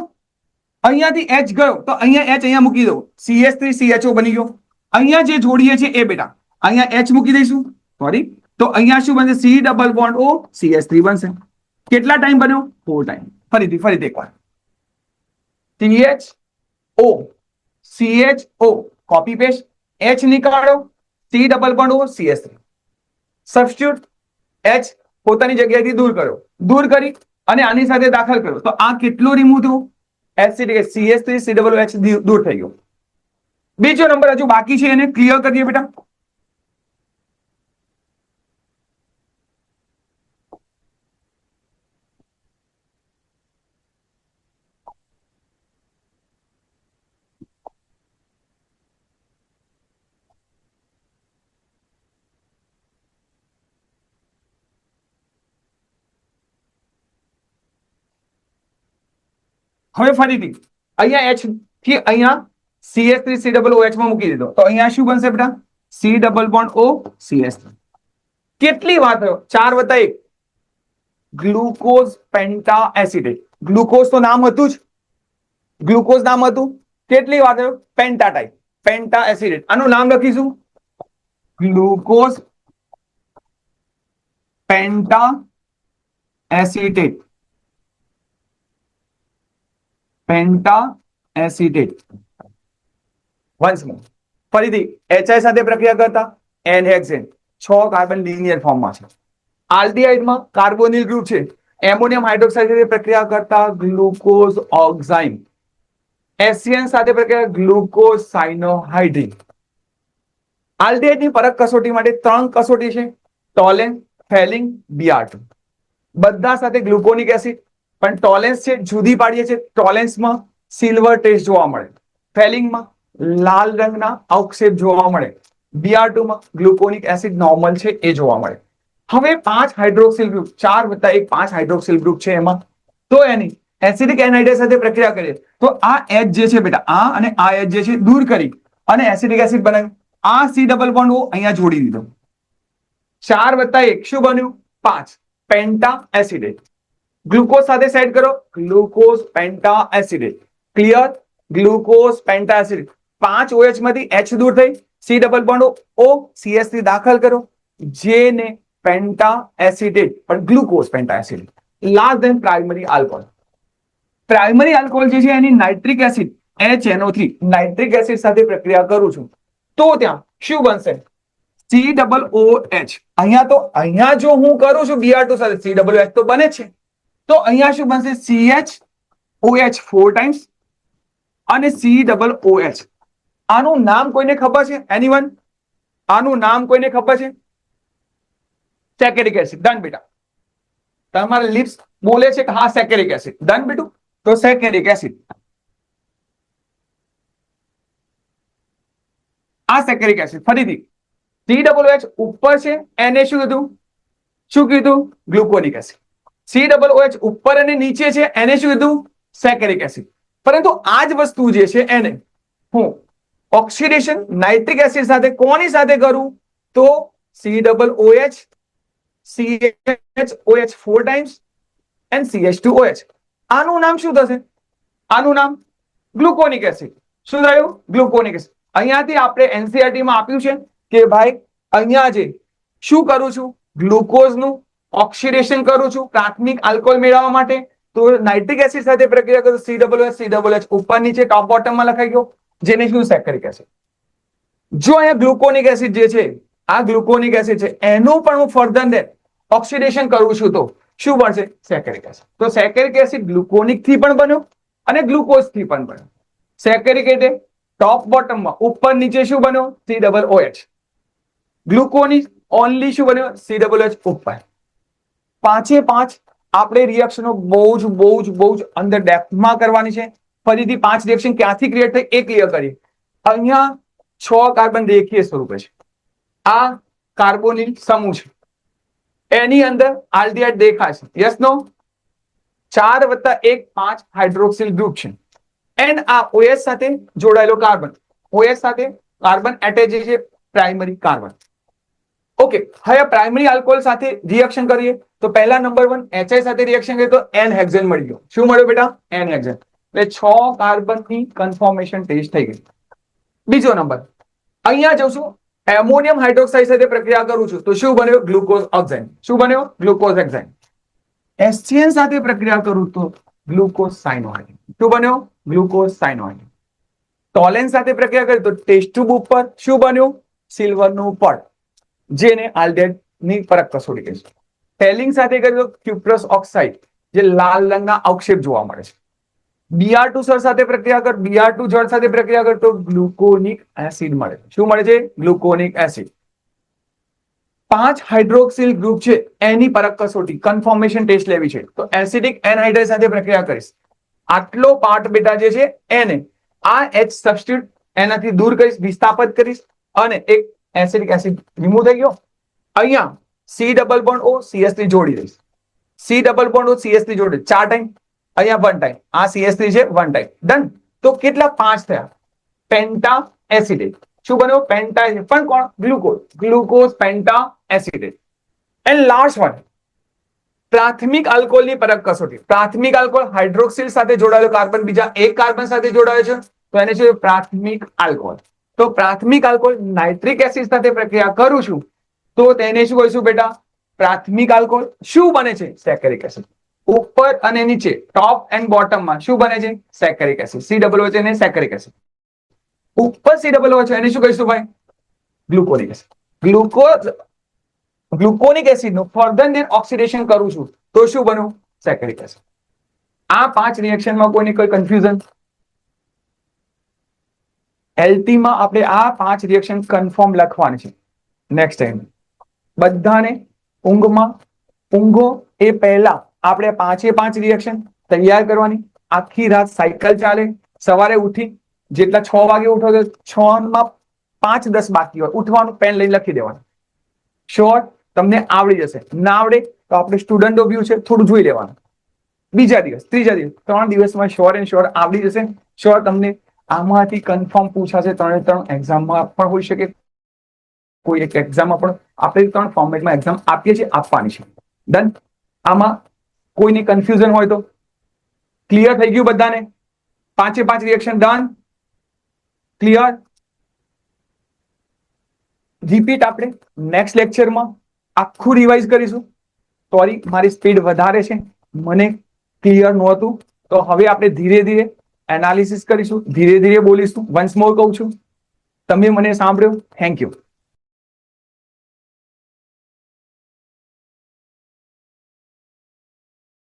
અહીંયાથી H ગયો તો અહીંયા H અહીંયા મૂકી દો. CH3 CHO બની ગયો. અહીંયા જે જોડીએ છીએ એ બેટા અહીંયા H મૂકી દઈશું. સોરી, તો અહીંયા શું બનશે? C double bond O CH3 બનશે. કેટલા ટાઈમ બન્યો? 4 ટાઈમ. ફરીથી એકવાર CHO CHO copy paste, H નીકાળો, C double bond O CH3, substitute, H પોતાની જગ્યાએથી દૂર કરી અને આની સાથે દાખલ કર્યો તો આ કેટલું રિમૂવ થયું? એસિડિક CH3 COOH દૂર થઈ ગયો. બીજો નંબર હજુ બાકી છે, એને ક્લિયર કરીએ બેટા. હવે ફરીથી અહીંયા H થી અહીંયા CH3 COOH માં મૂકી દીધો તો અહીંયા શું બનશે બેટા? C double bond O CH3. કેટલી વાત? 4 વત્તા 1 ગ્લુકોઝ પેન્ટા એસિડેટ. ગ્લુકોઝ તો નામ હતું જ, ગ્લુકોઝ નામ હતું. કેટલી વાત? પેન્ટા ટાઈપ, પેન્ટા એસિડેટ. આનું નામ લખીશું ગ્લુકોઝ પેન્ટા એસિડેટ. પેન્ટા એસિડેટ. વન્સ મોર ફરીથી HI સાથે પ્રક્રિયા કરતા N-હેક્ઝેન 6 કાર્બન લિનિયર ફોર્મમાં છે. આલ્ડિહાઇડમાં કાર્બોનિલ ગ્રુપ છે. એમોનિયમ હાઇડ્રોક્સાઇડ સાથે પ્રક્રિયા કરતા ગ્લુકોઝ ઓક્સાઇડ. એસસીએન સાથે પ્રક્રિયા ગ્લુકોઝ સાયનોહાઇડ્રેટ. આલ્ડિહાઇડની પરખ કસોટી માટે 3 કસોટી છે: ટોલેન્સ, ફેલિંગ, Br2. બધા સાથે ગ્લુકોનિક એસિડ, પણ ટોલેન્સ છે જુદી પાડીએ છીએ. ટોલેન્સમાં સિલ્વર ટેસ્ટ જોવા મળે, ફેલિંગમાં લાલ રંગના અવક્ષેપ જોવા મળે, Br2 માં ગ્લુકોનિક એસિડ નોર્મલ છે એ જોવા મળે. હવે 5 હાઇડ્રોક્સિલ ગ્રુપ, 4 વત્તા 1 5 હાઇડ્રોક્સિલ ગ્રુપ છે એમાં, તો એની એસિડિક એનહાઇડ્રેટ સાથે પ્રક્રિયા કરીએ તો આ H જે છે બેટા, આ અને આ H જે છે દૂર કરી અને એસિડિક એસિડ બનાવ્યું. આ C ડબલ બોન્ડ O અહીંયા જોડી દીધો. 4 વત્તા 1 શું બન્યું? 5 પેન્ટા એસિડેટ. ગ્લુકોઝ સાથે સેટ કરો, glucose penta એસિડેટ. Clear? Glucose penta એસિડેટ. 5 OH માંથી H દૂર થઈ, C double bond O CH3 દાખલ કરો, જેને પેન્ટા એસિડેટ, પણ glucose penta acetate. Last then primary alcohol. Primary alcohol જે છે એની nitric acid HNO3 nitric acid સાથે પ્રક્રિયા કરું છું તો ત્યાં શું બનશે COOH. અહીંયા જો હું કરું છું Br2 સાથે COOH તો બને છે, તો અહીંયા શું બનશે CHOH 4 ટાઈમ્સ અને COOH. આનું નામ કોઈને ખબર છે? એનીવન? આનું નામ કોઈને ખબર છે? સેકેરિક એસિડ. ડન બેટા. તમારા લિપ્સ બોલે છે કે હા સેકેરિક એસિડ. ડન બેટું. તો સેકેરિક એસિડ, આ સેકેરિક એસિડ. ફરીથી COOH ઉપર છે, એને શું કીધું ગ્લુકોનિક એસિડ. COOH ઉપર અને નીચે છે, એને શું કીધું સેકેરિક એસિડ. પરંતુ આ જ વસ્તુ જે છે એને હું ઓક્સિડેશન નાઇટ્રિક એસિડ સાથે કોની સાથે કરું તો COOH CHOH 4 times and CH2OH. આનું નામ શું થશે? આનું નામ ગ્લુકોનિક એસિડ. શું થયું? ગ્લુકોનિક એસિડ. અહીંયાથી આપણે NCERT માં આપ્યું છે કે ભાઈ અહીંયા જે શું કરું છું ગ્લુકોઝનું ઓક્સિડેશન કરું છું પ્રાથમિક આલ્કોહોલ મેળવવા માટે, તો નાઇટ્રિક એસિડ સાથે પ્રક્રિયા કરું COOH ઉપર નીચે ટોપ બોટમમાં લખાઈ ગયો, જેને શું સેકેરિક એસિડ. જો અહીંયા ગ્લુકોનિક એસિડ જે છે, આ ગ્લુકોનિક એસિડ છે, એનું પણ હું ફર્ધર દેન ઓક્સિડેશન કરું છું તો શું બનશે સેકેરિક એસિડ. તો સેકેરિક એસિડ ગ્લુકોનિક થી પણ બન્યો અને ગ્લુકોઝ થી પણ બન્યો. સેકેરિક એટલે ટોપ બોટમમાં ઉપર નીચે શું બન્યો COOH. ગ્લુકોનિક ઓનલી શું બન્યો COOH ઉપર. પાંચે પાંચ આપણે રિએક્શનો બહુ જ અંદર ડેપ્થમાં કરવાની છે. ફરીથી 5 રિએક્શન ક્યાંથી ક્રિએટ થઈ એ ક્લિયર કરીએ. અહીંયા 6 કાર્બન રેખીય સ્વરૂપે છે. આ કાર્બોનિલ સમૂહ છે, એની અંદર આલ્ડિહાઇડ દેખાશે. Yes no? 4 + 1 5 હાઇડ્રોક્સિલ ગ્રુપ છે. એન્ડ આ OH સાથે જોડાયેલો કાર્બન, OH સાથે કાર્બન એટેચ છે પ્રાઇમરી કાર્બન. ઓકે, હવે પ્રાઇમરી આલ્કોહોલ સાથે રિએક્શન કરીએ તો પહેલા નંબર 1 HI સાથે રિએક્શન કરીએ તો N હેક્ઝેન મળી ગયો. શું મળ્યું બેટા? N hexane. એટલે 6 કાર્બનની કન્ફર્મેશન ટેસ્ટ થઈ ગઈ. બીજો નંબર અહીંયા જઉં એમોનિયમ હાઇડ્રોક્સાઇડ સાથે પ્રક્રિયા કરું છું તો શું બન્યો ગ્લુકોઝ ઓક્સાઇડ. શું બન્યો? Glucose oxide. HCN સાથે પ્રક્રિયા કરું તો ગ્લુકોઝ સાયનોહાઇડ. શું બન્યો? ગ્લુકોઝ સાયનોહાઇડ. ટોલેન સાથે પ્રક્રિયા કરી તો ટેસ્ટ ટ્યુબ ઉપર શું બન્યું? સિલ્વરનું પડ, જેને આલ્ડિહાઇડ ની પરખ કસોટી કહીશું. ટેલિંગ સાથે કરી તો ક્યુપ્રસ ઓક્સાઇડ, જે લાલ રંગના અવક્ષેપ જોવા મળે છે. Br2 સર સાથે પ્રક્રિયા કર, Br2 જળ સાથે પ્રક્રિયા કર તો ગ્લુકોનિક એસિડ મળે. શું મળે છે? ગ્લુકોનિક એસિડ. 5 હાઇડ્રોક્સિલ ગ્રુપ છે, એની પરખ કસોટી કન્ફર્મેશન ટેસ્ટ લેવી છે તો એસિડિક એનહાઇડ્રાઇડ સાથે પ્રક્રિયા કરીશ. આટલો પાર્ટ બેટા જે છે એને આ H સબસ્ટિટ્યુટ એનાથી દૂર કરીશ, વિસ્થાપિત કરીશ અને એક એસિડિક એસિડ રિમૂવ થઈ ગયો. અહીંયા C double bond O CS3 જોડી દઈશ. C double bond O CS3 જોડી 4 ટાઈમ, અહીંયા 1 ટાઈમ. આ CS3 છે 1 ટાઈમ. ડન. તો કેટલા 5 થયા? પેન્ટા એસિડેટ. શું બન્યો? પેન્ટા પણ કોણ? Glucose penta એસિડેટ. And last one પ્રાથમિક આલ્કોહોલની પરખ કસોટી. પ્રાથમિક આલ્કોહોલ હાઇડ્રોક્સિલ સાથે જોડાયેલો કાર્બન બીજા એક કાર્બન સાથે જોડાયો છે તો એને શું પ્રાથમિક આલ્કોહોલ. તો પ્રાથમિક આલ્કોહોલ નાઇટ્રિક એસિડ સાથે પ્રક્રિયા કરું છું તો તેને શું કહીશું બેટા? પ્રાથમિક આલ્કોહોલ. શું બને છે? સેકેરિક એસિડ. ઉપર અને નીચે ટોપ એન્ડ બોટમમાં શું બને છે? સેકેરિક એસિડ. COOH એને સેકેરિક એસિડ. ઉપર COOH એને શું કહીશું ભાઈ? ગ્લુકોનિક એસિડ. ગ્લુકોનિક એસિડ નું ફર્ધર દેન ઓક્સિડેશન કરું છું તો શું બન્યું? સેકેરિક એસિડ. આ 5 રિએક્શનમાં કોઈને કોઈ કન્ફ્યુઝન? LT માં આપણે આ 5 રિએક્શન કન્ફર્મ લખવાની છે. નેક્સ્ટ ટાઈમ બધાને ઊંઘો એ પહેલા આપણે 5 રિએક્શન તૈયાર કરવાની. આખી રાત સાયકલ ચાલે, સવારે ઉઠી જેટલા 6 વાગે ઉઠો તો 6 માં 5-10 બાકી હોય ઉઠવાનું, પેન લઈને લખી દેવાનું. શ્યોર તમને આવડી જશે. ના આવડે તો આપણે સ્ટુડન્ટ વ્યૂ છે થોડું જોઈ લેવાનું. બીજા દિવસ, ત્રીજા દિવસ, 3 દિવસમાં શ્યોર એન્ડ શ્યોર આવડી જશે. શ્યોર તમને આમાંથી કન્ફર્મ પૂછાશે. 3 એક્ઝામમાં પણ હોઈ શકે, કોઈ એક એક્ઝામમાં પણ આપણે 3 ફોર્મેટમાં એક્ઝામ આપીએ છીએ, આપવાની છે. ડન. આમાં કોઈને કન્ફ્યુઝન હોય તો ક્લિયર થઈ ગયું બધાને? 5 રિએક્શન ડન, ક્લિયર. રિપીટ આપણે નેક્સ્ટ લેક્ચરમાં આખું રિવાઇઝ કરીશું. સોરી મારી સ્પીડ વધારે છે, મને ક્લિયર નહોતું તો હવે આપણે ધીરે ધીરે એનાલિસિસ કરીશું, ધીરે ધીરે બોલીશું. વન્સ મોર કહું છું, તમે મને સાંભળ્યો. Thank you.